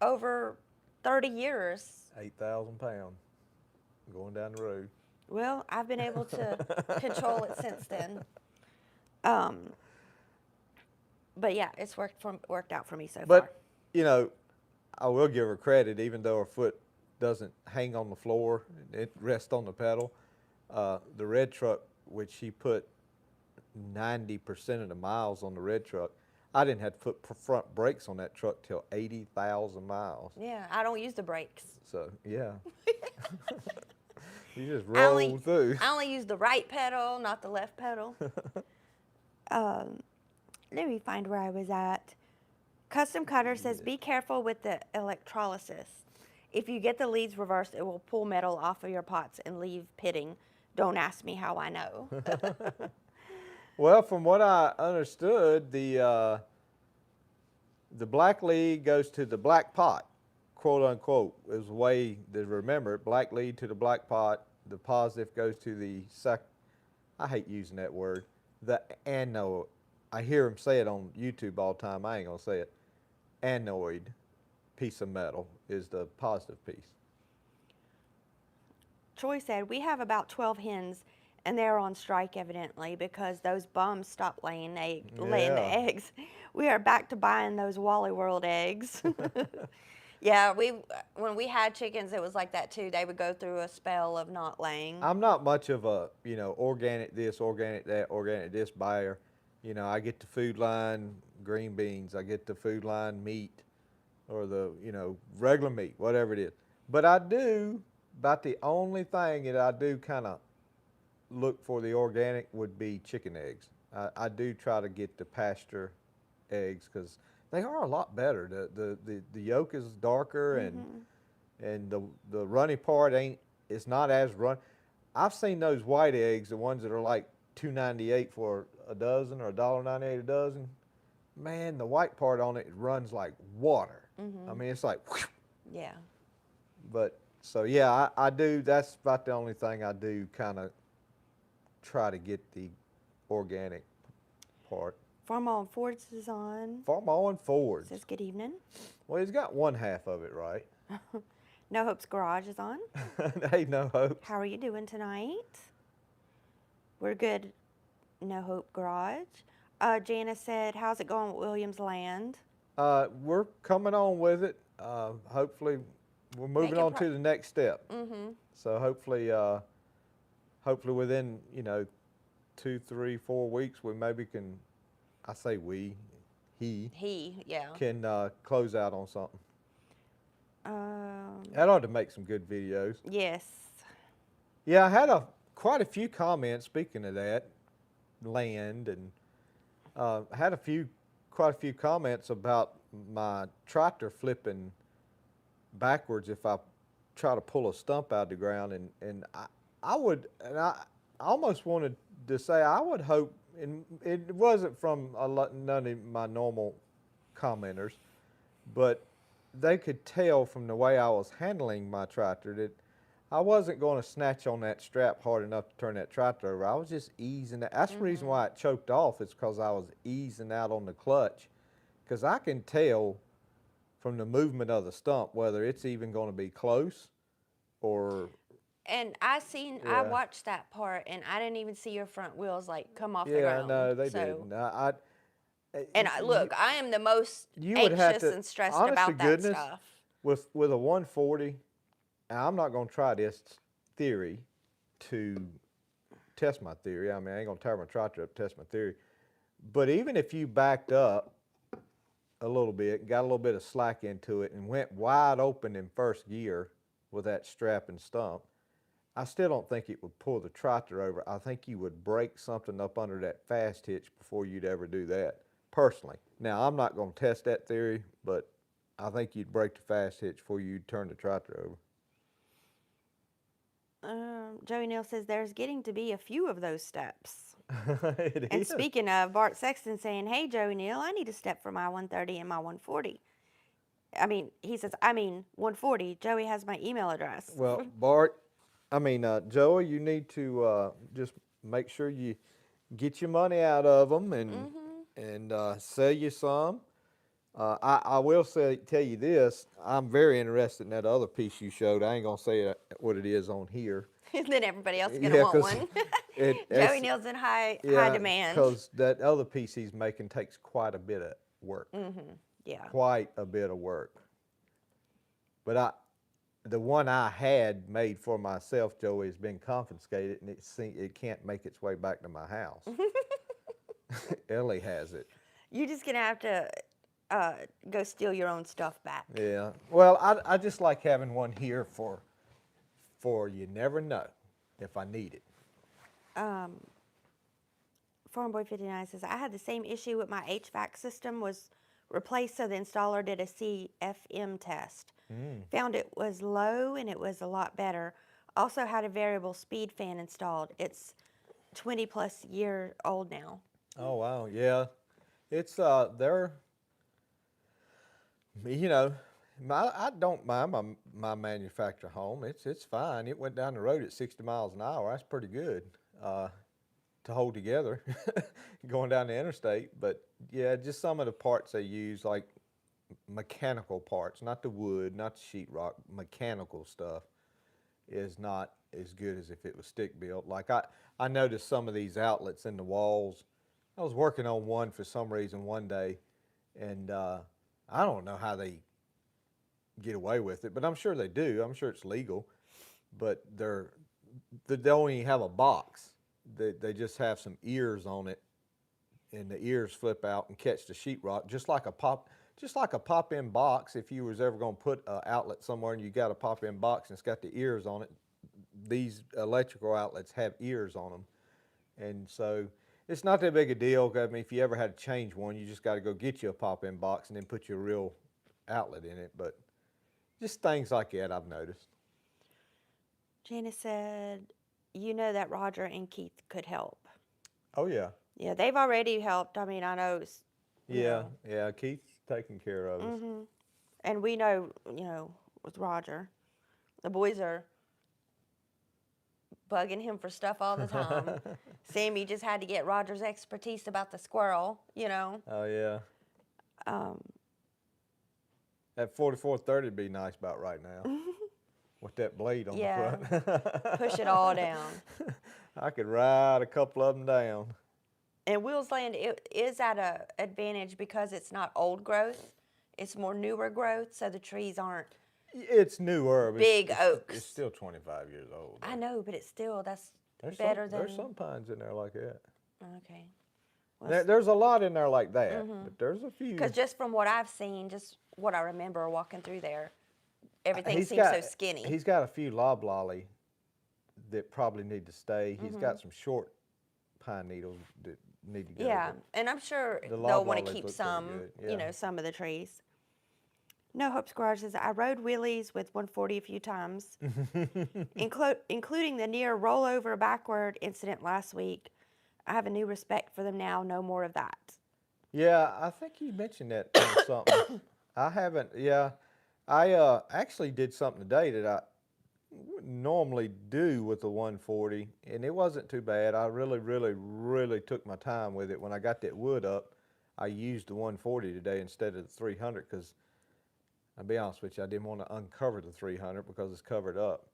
over 30 years. 8,000 pounds going down the road. Well, I've been able to control it since then. But yeah, it's worked out for me so far. But, you know, I will give her credit, even though her foot doesn't hang on the floor, it rests on the pedal. The red truck, which she put 90% of the miles on the red truck, I didn't have to put front brakes on that truck till 80,000 miles. Yeah, I don't use the brakes. So, yeah. You just roll through. I only use the right pedal, not the left pedal. Let me find where I was at. Custom Cutter says, be careful with the electrolysis. If you get the leads reversed, it will pull metal off of your pots and leave pitting. Don't ask me how I know. Well, from what I understood, the black lead goes to the black pot, quote unquote, is the way to remember it. Black lead to the black pot. The positive goes to the I hate using that word. The anode. I hear them say it on YouTube all the time. I ain't gonna say it. Anode piece of metal is the positive piece. Troy said, we have about 12 hens, and they're on strike evidently because those bums stopped laying the eggs. We are back to buying those Wally World eggs. Yeah, when we had chickens, it was like that too. They would go through a spell of not laying. I'm not much of a, organic this, organic that, organic this buyer. I get the Food Line green beans. I get the Food Line meat or the, regular meat, whatever it is. But I do, about the only thing that I do kind of look for the organic would be chicken eggs. I do try to get the pasture eggs because they are a lot better. The yolk is darker and the runny part it's not as run. I've seen those white eggs, the ones that are like $2.98 for a dozen or $1.98 a dozen. Man, the white part on it runs like water. I mean, it's like whew. Yeah. But so yeah, I do. That's about the only thing I do. Kind of try to get the organic part. Farmall and Ford's is on. Farmall and Ford's. Says good evening. Well, he's got one half of it right. No Hope's Garage is on. Hey, No Hope. How are you doing tonight? We're good. No Hope Garage. Janice said, how's it going with Williams Land? We're coming on with it. Hopefully, we're moving on to the next step. So hopefully within 2, 3, 4 weeks, we maybe can. I say we, he yeah. can close out on something. That ought to make some good videos. Yes. Yeah, I had quite a few comments. Speaking of that, land, and had quite a few comments about my tractor flipping backwards if I try to pull a stump out of the ground, and I almost wanted to say I would hope, and it wasn't from none of my normal commenters, but they could tell from the way I was handling my tractor that I wasn't going to snatch on that strap hard enough to turn that tractor over. I was just easing it. That's the reason why it choked off, is because I was easing out on the clutch, because I can tell from the movement of the stump whether it's even going to be close or. And I watched that part, and I didn't even see your front wheels come off the Yeah, ground. no, they didn't. Look, I am the most anxious and stressed about that stuff. With a 140, and I'm not going to try this theory to test my theory. I mean, I ain't going to tear my tractor up to test my theory. But even if you backed up a little bit, got a little bit of slack into it, and went wide open in first gear with that strap and stump, I still don't think it would pull the tractor over. I think you would break something up under that fast hitch before you'd ever do that, personally. Now, I'm not going to test that theory, but I think you'd break the fast hitch before you'd turn the tractor over. Joey Neal says there's getting to be a few of those steps. It And is. speaking of, Bart Sexton saying, "Hey, Joey Neal, I need a step for my 130 and my 140." I mean, he says, I mean, 140. Joey has my email address. Well, Bart, Joey, you need to just make sure you get your money out of them and sell you some. I will tell you this. I'm very interested in that other piece you showed. I ain't gonna say what it is on here. Then everybody else is going to Yeah, want 'cause one. Joey it's Neal's in high yeah, demand. because that other piece he's making takes quite a bit of work. Yeah. Quite a bit of work. But the one I had made for myself, Joey, has been confiscated, and it can't make its way back to my house. Ellie has it. You're just going to have to go steal your own stuff back. Yeah. Well, I just like having one here for you never know if I need it. Farm Boy 59 says, I had the same issue with my HVAC system was replaced, so the installer did a CFM test. Found it was low and it was a lot better. Also had a variable speed fan installed. It's 20 plus year old now. Oh wow, yeah. It's they're I don't mind my manufacturer home. It's fine. It went down the road at 60 miles an hour. That's pretty good to hold together going down the interstate. But yeah, just some of the parts they use, like mechanical parts, not the wood, not the sheetrock, mechanical stuff is not as good as if it was stick built. Like I noticed some of these outlets in the walls. I was working on one for some reason one day, and I don't know how they get away with it, but I'm sure they do. I'm sure it's legal, but they don't even have a box. They just have some ears on it, and the ears flip out and catch the sheetrock, just like a pop-in box. If you was ever going to put an outlet somewhere and you got a pop-in box and it's got the ears on it, these electrical outlets have ears on them, and so it's not that big a deal. I mean, if you ever had to change one, you just got to go get you a pop-in box and then put your real outlet in it. But just things like that I've noticed. Janice said, you know that Roger and Keith could help. Oh yeah. Yeah, they've already helped. I mean, I know. Yeah. Keith's taking care of us. And we know, with Roger, the boys are bugging him for stuff all the time. Sammy just had to get Roger's expertise about the squirrel, Oh yeah. Um, That 4430 would be nice about right now. With that blade on Yeah. the front. push it all down. I could ride a couple of them down. And Will's Land it is at an advantage because it's not old growth. It's more newer growth, so the trees aren't It's newer. But big oaks. It's still 25 years old. I know, but it's still, that's There's better than... There's some pines in there like that. Okay. Well, There's a lot in there like that, but there's a few. because just from what I've seen, just what I remember walking through there, everything He's seems got- so skinny. He's got a few loblolly that probably need to stay. He's got some short pine needles that need to go. Yeah, but and I'm sure the they'll want loblollies to keep look pretty some, good, yeah. some of the trees. No Hope Squire says, I rode wheelies with 140 a few times, including the near rollover backward incident last week. I have a new respect for them now. No more of that. Yeah, I think you mentioned that on something. I haven't. Yeah, I actually did something today that I wouldn't normally do with the 140, and it wasn't too bad. I really, really, really took my time with it. When I got that wood up, I used the 140 today instead of the 300 because, I'll be honest with you, I didn't want to uncover the 300 because it's covered up.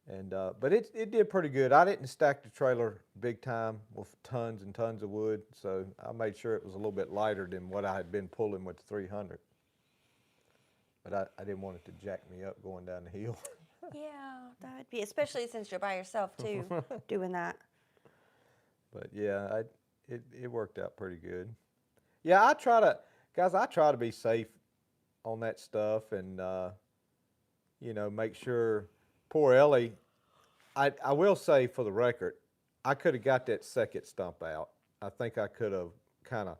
And but it did pretty good. I didn't stack the trailer big time with tons and tons of wood, so I made sure it was a little bit lighter than what I had been pulling with the 300. But I didn't want it to jack me up going down the hill. Yeah, that would be, especially since you're by yourself too, doing that. But yeah, it worked out pretty good. Yeah, I try to be safe on that stuff and make sure. Poor Ellie, I will say for the record, I could have got that second stump out. I think I could have kind of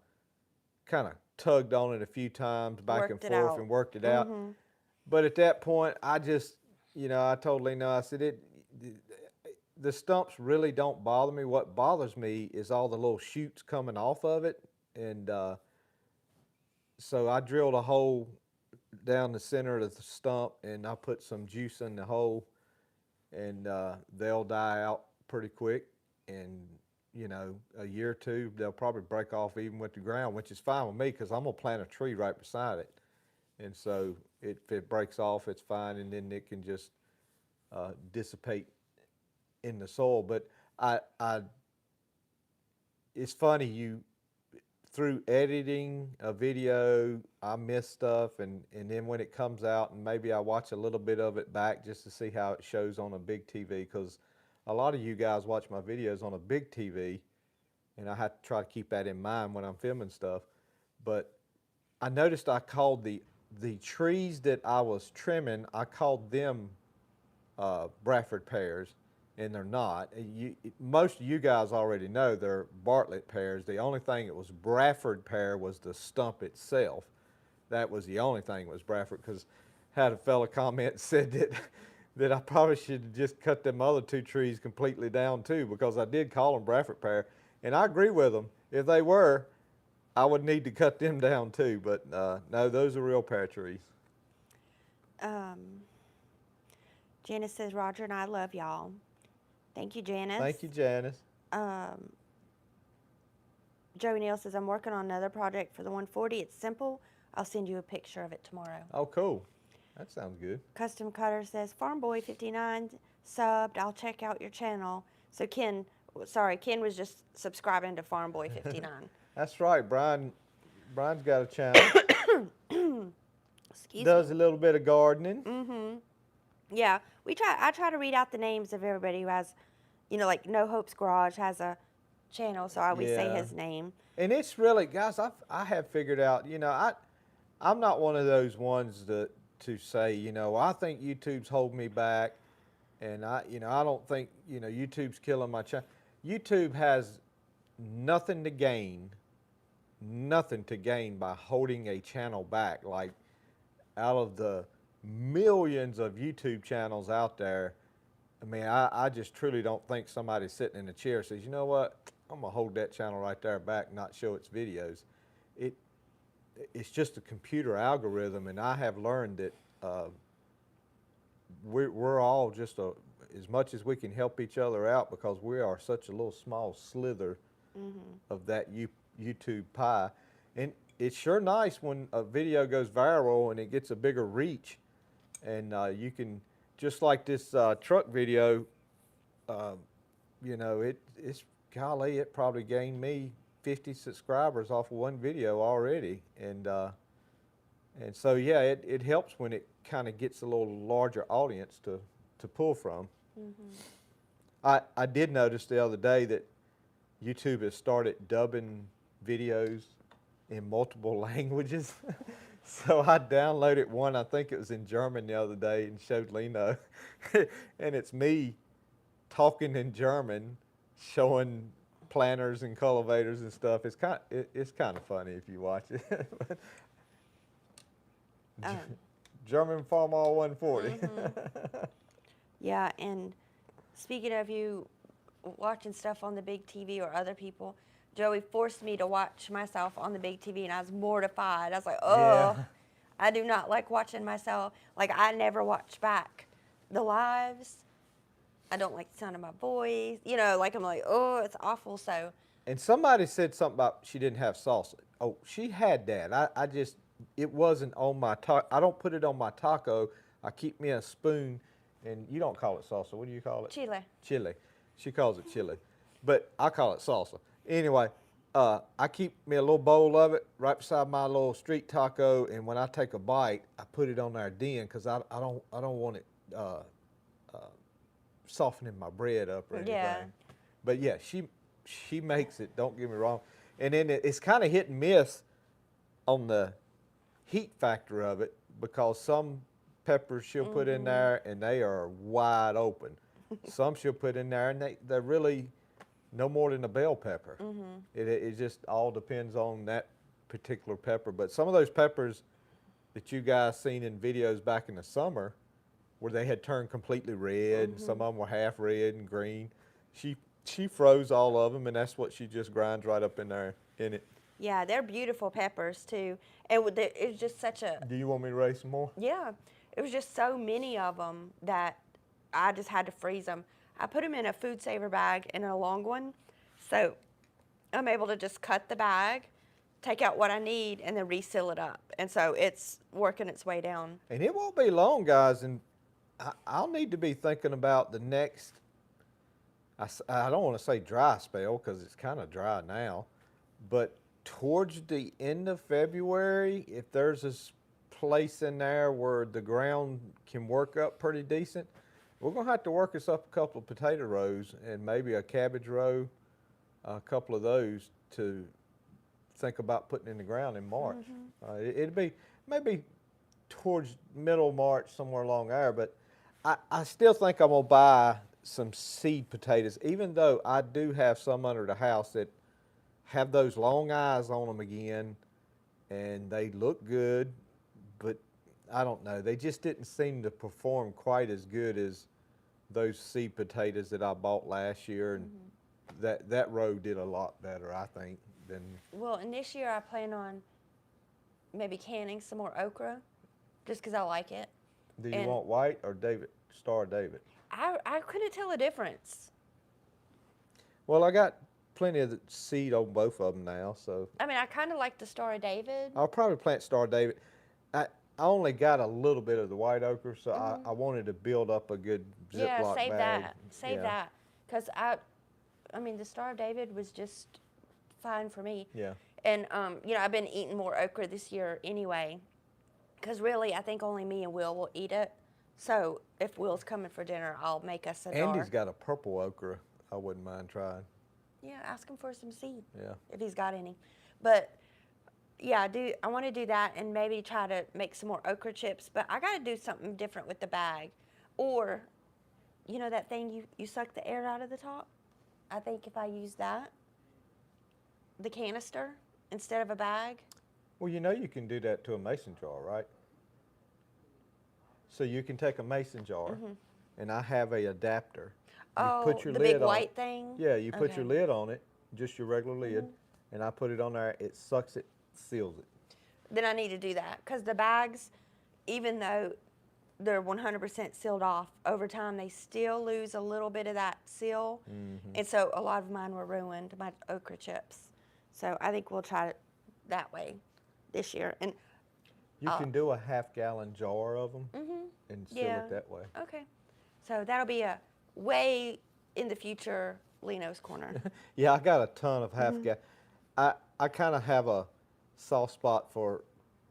tugged on it a few times back and forth and worked it out. But at that point, I just, I told Lena, I said, the stumps really don't bother me. What bothers me is all the little shoots coming off of it. And so I drilled a hole down the center of the stump, and I put some juice in the hole, and they'll die out pretty quick. And a year or two, they'll probably break off even with the ground, which is fine with me because I'm gonna plant a tree right beside it. And so if it breaks off, it's fine, and then it can just dissipate in the soil. But it's funny, through editing a video, I miss stuff, and then when it comes out, and maybe I watch a little bit of it back just to see how it shows on a big TV, because a lot of you guys watch my videos on a big TV, and I have to try to keep that in mind when I'm filming stuff. But I noticed I called the trees that I was trimming, I called them Bradford pears, and they're not. Most of you guys already know they're Bartlett pears. The only thing that was Bradford pear was the stump itself. That was the only thing that was Bradford, because had a fella comment said that I probably should have just cut them other two trees completely down too, because I did call them Bradford pear, and I agree with them. If they were, I would need to cut them down too, but no, those are real pear trees. Janice says, Roger and I love y'all. Thank you, Janice. Thank you, Janice. Joey Neal says, I'm working on another project for the 140. It's simple. I'll send you a picture of it tomorrow. Oh, cool. That sounds good. Custom Cutter says, Farm Boy 59 subbed. I'll check out your channel. So Ken was just subscribing to Farm Boy 59. That's right. Brian's got a channel. Does a little bit of gardening. Mm-hmm. Yeah, I try to read out the names of everybody who has, like No Hope's Garage has a channel, so I always say his name. And it's really, guys, I have figured out, I'm not one of those ones to say, I think YouTube's holding me back, and I don't think, YouTube's killing my channel. YouTube has nothing to gain by holding a channel back. Like, out of the millions of YouTube channels out there, I mean, I just truly don't think somebody sitting in a chair says, you know what, I'm gonna hold that channel right there back and not show its videos. It's just a computer algorithm, and I have learned that we're all just as much as we can help each other out, because we are such a little small slither of that YouTube pie. And it's sure nice when a video goes viral and it gets a bigger reach, and you can, just like this truck video, it's golly, it probably gained me 50 subscribers off of one video already, and so yeah, it helps when it kind of gets a little larger audience to pull from. I did notice the other day that YouTube has started dubbing videos in multiple languages. So I downloaded one, I think it was in German the other day, and showed Lino. And it's me talking in German, showing planters and cultivators and stuff. It's kind of funny if you watch it. German Farmer 140. Yeah, and speaking of you watching stuff on the big TV or other people, Joey forced me to watch myself on the big TV, and I was mortified. I was like, oh, yeah. I do not like watching myself. Like, I never watch back the lives. I don't like the sound of my voice. I'm like, oh, it's awful. So. And somebody said something about she didn't have salsa. Oh, she had that. It wasn't on my taco. I don't put it on my taco. I keep me a spoon, and you don't call it salsa. What do you call it? Chile. Chili. She calls it chili, but I call it salsa. Anyway, I keep me a little bowl of it right beside my little street taco, and when I take a bite, I put it on there then, because I don't want it softening my bread up or anything. Yeah. But yeah, she makes it. Don't get me wrong, and then it's kind of hit and miss on the heat factor of it, because some peppers she'll put in there and they are wide open. Some she'll put in there and they're really no more than a bell pepper. It just all depends on that particular pepper. But some of those peppers that you guys seen in videos back in the summer, where they had turned completely red, and some of them were half red and green. She froze all of them, and that's what she just grinds right up in there in it. Yeah, they're beautiful peppers too. And it was just such a, Do you want me to raise some more? yeah, it was just so many of them that I just had to freeze them. I put them in a food saver bag in a long one, so I'm able to just cut the bag, take out what I need, and then reseal it up. And so it's working its way down. And it won't be long, guys, and I'll need to be thinking about the next, I don't want to say dry spell because it's kind of dry now, but towards the end of February, if there's this place in there where the ground can work up pretty decent, we're going to have to work us up a couple of potato rows and maybe a cabbage row, a couple of those to think about putting in the ground in March. It'd be maybe towards middle March, somewhere along there, but I still think I'm going to buy some seed potatoes, even though I do have some under the house that have those long eyes on them again, and they look good, but I don't know. They just didn't seem to perform quite as good as those seed potatoes that I bought last year, and that row did a lot better, I think, than. Well, and this year I plan on maybe canning some more okra, just because I like it. Do you want white or Star David? I couldn't tell a difference. Well, I got plenty of the seed on both of them now, so. I mean, I kind of like the Star of David. I'll probably plant Star David. I only got a little bit of the white okra, so I wanted to build up a good Ziploc save bag. that. Save that. Because I mean, the Star of David was just fine for me. Yeah. And, I've been eating more okra this year anyway. Because really, I think only me and Will will eat it. So if Will's coming for dinner, I'll make us a jar. Andy's got a purple okra I wouldn't mind trying. Yeah, ask him for some seed. Yeah. If he's got any. But yeah, I want to do that and maybe try to make some more okra chips. But I got to do something different with the bag. Or, you know that thing you suck the air out of the top? I think if I use that, the canister, instead of a bag. Well, you know you can do that to a mason jar, right? So you can take a mason jar, and I have a adapter. You put your the lid big on white it. thing? Yeah, you put Okay. your lid on it, just your regular lid, and I put it on there. It sucks it, seals it. Then I need to do that. Because the bags, even though they're 100% sealed off, over time they still lose a little bit of that seal. And so a lot of mine were ruined, my okra chips. So I think we'll try it that way this year. And You can do a half-gallon jar of them and seal Yeah. it that way. okay. So that'll be a way in the future Leno's Corner. Yeah, I got a ton of half-gallon. I kind of have a soft spot for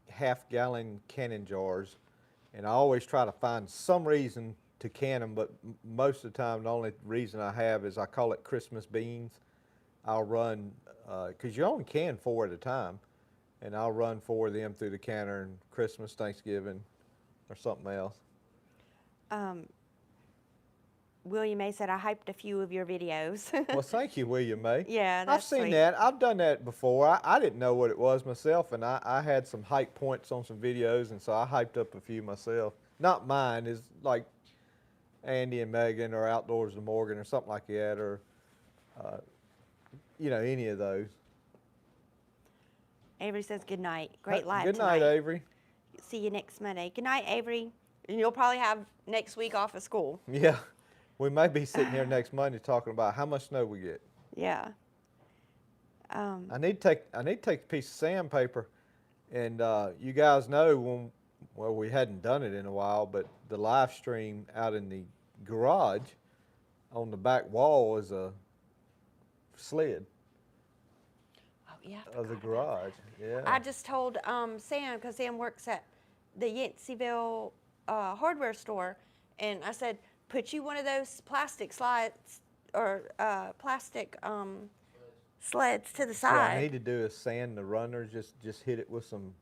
half-gallon canning jars, and I always try to find some reason to can them, but most of the time the only reason I have is I call it Christmas beans. I'll run, because you only can 4 at a time, and I'll run 4 of them through the canner and Christmas, Thanksgiving, or something else. William May said, I hyped a few of your videos. Well, thank you, William May. Yeah, I've that's seen sweet. that. I've done that before. I didn't know what it was myself, and I had some hype points on some videos, and so I hyped up a few myself. Not mine. It's like Andy and Megan or Outdoors with Morgan or something like that, or any of those. Avery says good night. Great live Good tonight. night, Avery. See you next Monday. Good night, Avery. And you'll probably have next week off of school. Yeah, we may be sitting here next Monday talking about how much snow we get. Yeah. I need to take a piece of sandpaper, and you guys know we hadn't done it in a while, but the live stream out in the garage on the back wall is a sled Oh, yeah. I of the forgot about garage. Yeah. I just told Sam, because Sam works at the Yanceyville hardware store, and I said, put you one of those plastic slides or plastic sleds to the What I side. need to do is sand the runners, just hit it with some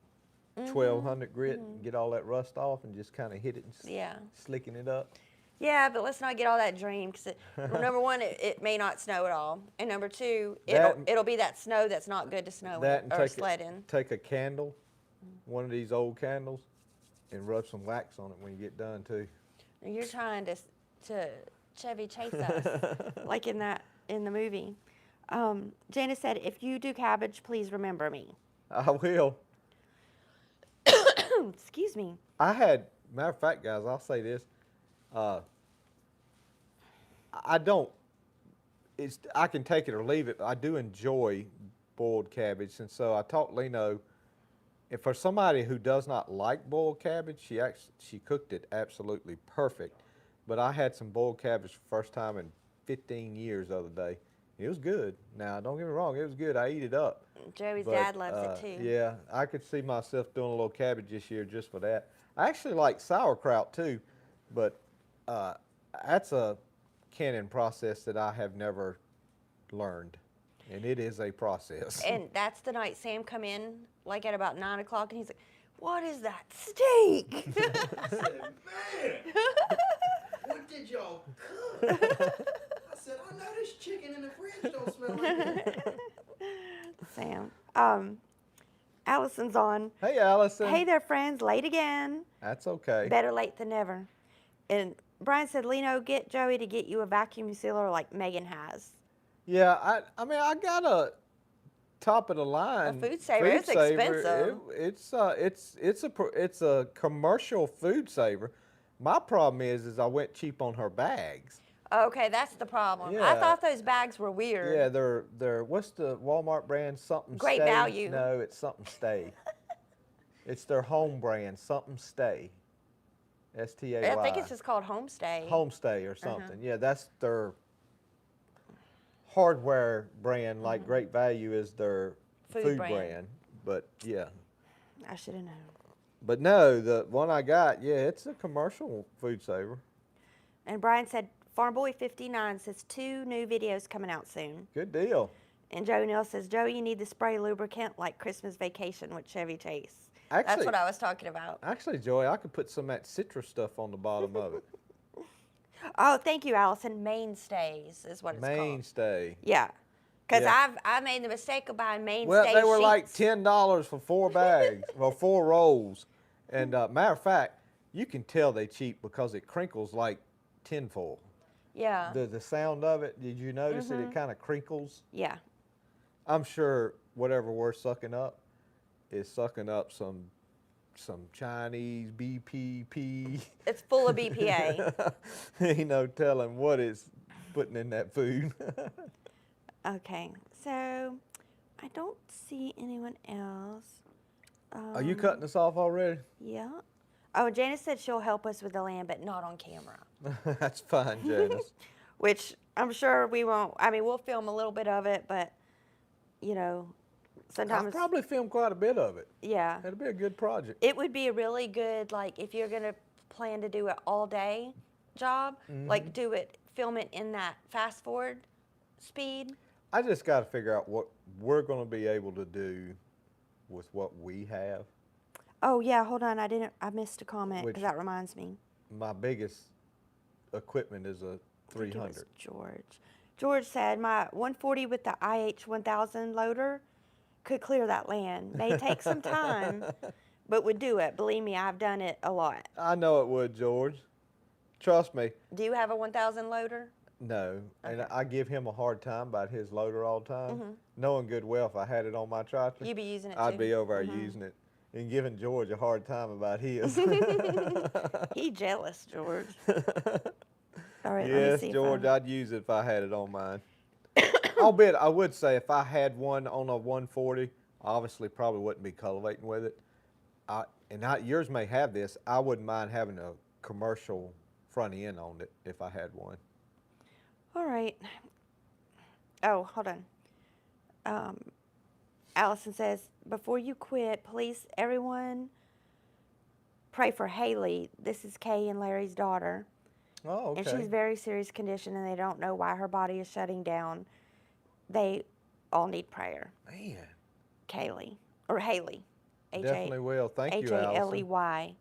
1200 grit and get all that rust off, and just kind of hit it and Yeah. slicking it up. Yeah, but let's not get all that dream, because well, number one, it may not snow at all, and number two, That- it'll be that snow that's not good to snow That in and or sled in. take a candle, one of these old candles, and rub some wax on it when you get done too. You're trying to Chevy chase us, like in the movie. Janice said, if you do cabbage, please remember me. I will. Excuse me. Matter of fact, guys, I'll say this. Uh, I don't, I can take it or leave it. I do enjoy boiled cabbage. And so I taught Leno, and for somebody who does not like boiled cabbage, she cooked it absolutely perfect. But I had some boiled cabbage for the first time in 15 years the other day. It was good. Now, don't get me wrong, it was good. I eat it up. Joey's But, dad loves it too. Yeah, I could see myself doing a little cabbage this year just for that. I actually like sauerkraut too, but that's a canning process that I have never learned, and it is a process. And that's the night Sam come in, like at about 9 o'clock, and he's like, "What is that steak?" I said, man, what did y'all cook? I said, I know this chicken in the fridge don't smell like that. Sam. Allison's on. Hey, Allison. Hey there, friends. Late again. That's okay. Better late than never. And Brian said, Leno, get Joey to get you a vacuum sealer like Megan has. Yeah, I mean, I got a top of the line food saver. It's expensive. It's a commercial food saver. My problem is I went cheap on her bags. Okay, that's the problem. I Yeah. thought those bags were weird. Yeah, they're what's the Walmart brand? Something Great Stay? Value. No, it's Something Stay. It's their home brand, Something Stay. STAY. I think it's just called Homestay. Homestay or something. Yeah, that's their hardware brand. Like Great Value is their food brand. But yeah. I should have known. But no, the one I got, yeah, it's a commercial food saver. And Brian said, Farm Boy 59 says 2 new videos coming out soon. Good deal. And Joe Neal says, Joey, you need to spray lubricant like Christmas Vacation with Chevy Chase. That's Actually, what I was talking about. Actually, Joey, I could put some of that citrus stuff on the bottom of it. Oh, thank you, Allison. Mainstays is what it's called. Mainstay. Yeah. Because Yeah. I made the mistake of buying Mainstay Well, they were like sheets. $10 for 4 bags, or 4 rolls. And matter of fact, you can tell they cheap because it crinkles like tinfoil. Yeah. The sound of it, did you notice that it kind of crinkles? Yeah. I'm sure whatever we're sucking up is sucking up some Chinese BPP. It's full of BPA. Ain't no telling what it's putting in that food. Okay. So I don't see anyone else. Are you cutting us off already? Yeah. Oh, Janice said she'll help us with the land, but not on camera. That's fine, Janice. Which I'm sure we won't. I mean, we'll film a little bit of it, but, you know, I'll sometimes. probably film quite a bit of it. Yeah. It'll be a good project. It would be a really good, like, if you're going to plan to do it all day job, like film it in that fast forward speed. I just got to figure out what we're going to be able to do with what we have. Oh, yeah, hold on. I missed a comment Which- because that reminds me. My biggest equipment is a I think it was 300. George. George said, my 140 with the IH 1000 loader could clear that land. May take some time, but would do it. Believe me, I've done it a lot. I know it would, George. Trust me. Do you have a 1000 loader? No, and Okay. I give him a hard time about his loader all the time. Knowing good well if I had it on my tractor, You'd be using it I'd too? be over there using it and giving George a hard time about his. He jealous, George. All right, let me Yes, see. George, I'd use it if I had it on mine. Albeit, I would say if I had one on a 140, obviously probably wouldn't be cultivating with it. Yours may have this. I wouldn't mind having a commercial front end on it if I had one. All right. Oh, hold on. Allison says, before you quit, please, everyone, pray for Haley. This is Kay and Larry's daughter. Oh, okay. And she's very serious condition, and they don't know why her body is shutting down. They all need prayer. Man, Kaylee. Or Haley. definitely will. Thank you, Allison. Haley.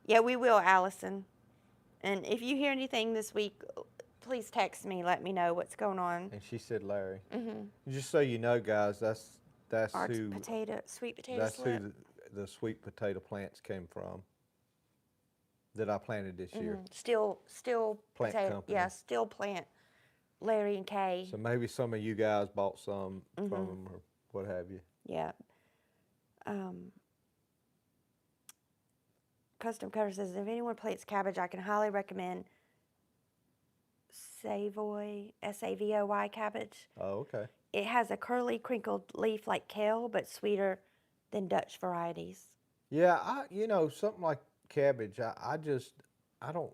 Yeah, we will, Allison. And if you hear anything this week, please text me. Let me know what's going on. And she said Larry. Just so you know, guys, that's Our who sweet potato that's slip. who the sweet potato plants came from. that I planted this year. Still Plant potato. company. Yeah, still plant. Larry and Kay. So maybe some of you guys bought some from them or what have you. Yeah. Custom Cutter says, if anyone plants cabbage, I can highly recommend Savoy, Savoy cabbage. Oh, okay. It has a curly, crinkled leaf like kale, but sweeter than Dutch varieties. Yeah, something like cabbage, I don't,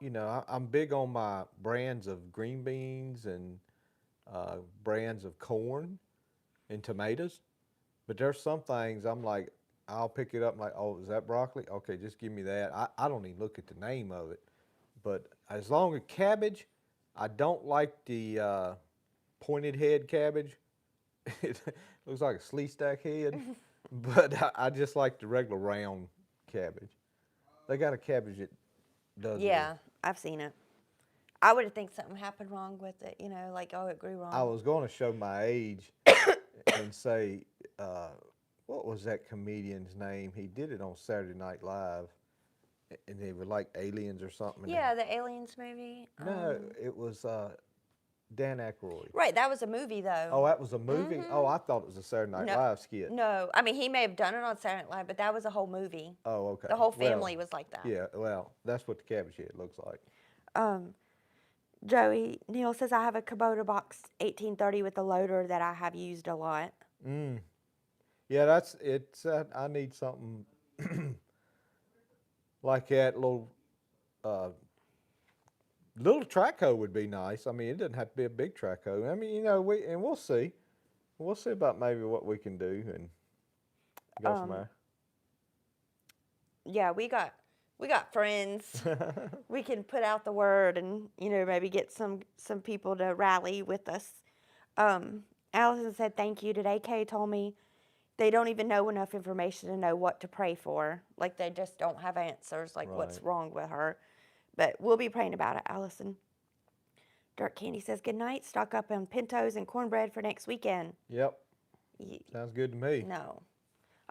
I'm big on my brands of green beans and brands of corn and tomatoes. But there's some things I'm like, I'll pick it up and like, oh, is that broccoli? Okay, just give me that. I don't even look at the name of it. But as long as cabbage, I don't like the pointed head cabbage. It looks like a slee stack head. But I just like the regular round cabbage. They got a cabbage that does Yeah, I've seen it. I would think something happened wrong with it, like, oh, it grew wrong. I was going to show my age and say, what was that comedian's name? He did it on Saturday Night Live, and they were like aliens or something. Yeah, the Aliens movie. No, it was Dan Aykroyd. Right, that was a movie, though. Oh, that was a movie? Oh, I thought it was a Saturday Night No. Live skit. No, I mean, he may have done it on Saturday Night Live, but that was a whole movie. Oh, okay. The whole Well, family was like that. Yeah, well, that's what the cabbage head looks like. Joey Neal says, I have a Kubota box 1830 with a loader that I have used a lot. Yeah, I need something like that. Little track hoe would be nice. I mean, it doesn't have to be a big track hoe. I mean, we'll see. We'll see about maybe what we can do and go from there. Yeah, we got friends. We can put out the word and maybe get some people to rally with us. Allison said thank you today. Kay told me they don't even know enough information to know what to pray for. Like, they just don't have answers, like what's Right. wrong with her. But we'll be praying about it, Allison. Dirt Candy says good night. Stock up on pintos and cornbread for next weekend. Yep, sounds good to me. No,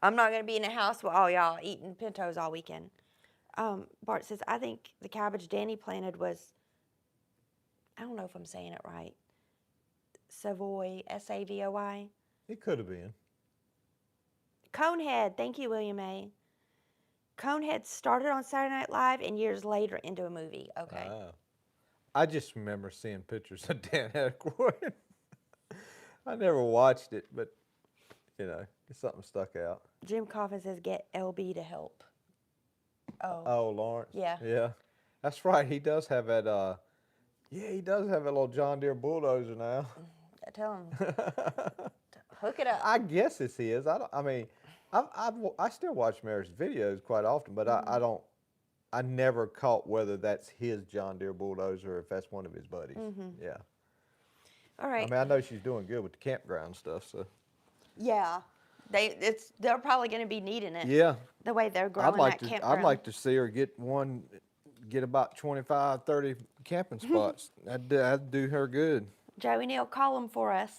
I'm not going to be in the house with all y'all eating pintos all weekend. Bart says, I think the cabbage Danny planted was, I don't know if I'm saying it right, Savoy, Savoy. It could have been. Conehead, thank you, William A. Conehead started on Saturday Night Live and years later into a movie. Okay. I just remember seeing pictures of Dan Aykroyd. I never watched it, but something stuck out. Jim Coffin says, get LB to help. Oh. Oh, Lawrence. Yeah. Yeah, that's right. He does have that. He does have a little John Deere bulldozer now. Tell him. Hook it up. I guess it's his. I still watch Mary's videos quite often, but I never caught whether that's his John Deere bulldozer or if that's one of his buddies. Yeah. All right. I mean, I know she's doing good with the campground stuff, so. Yeah. They're probably going to be needing it. Yeah. The way they're growing that campground. I'd like to see her get about 25, 30 camping spots. That'd do her good. Joey Neal, call him for us.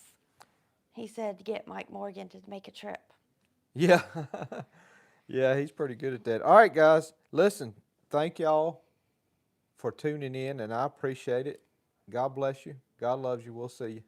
He said to get Mike Morgan to make a trip. Yeah. Yeah, he's pretty good at that. All right, guys, listen, thank y'all for tuning in, and I appreciate it. God bless you. God loves you. We'll see you.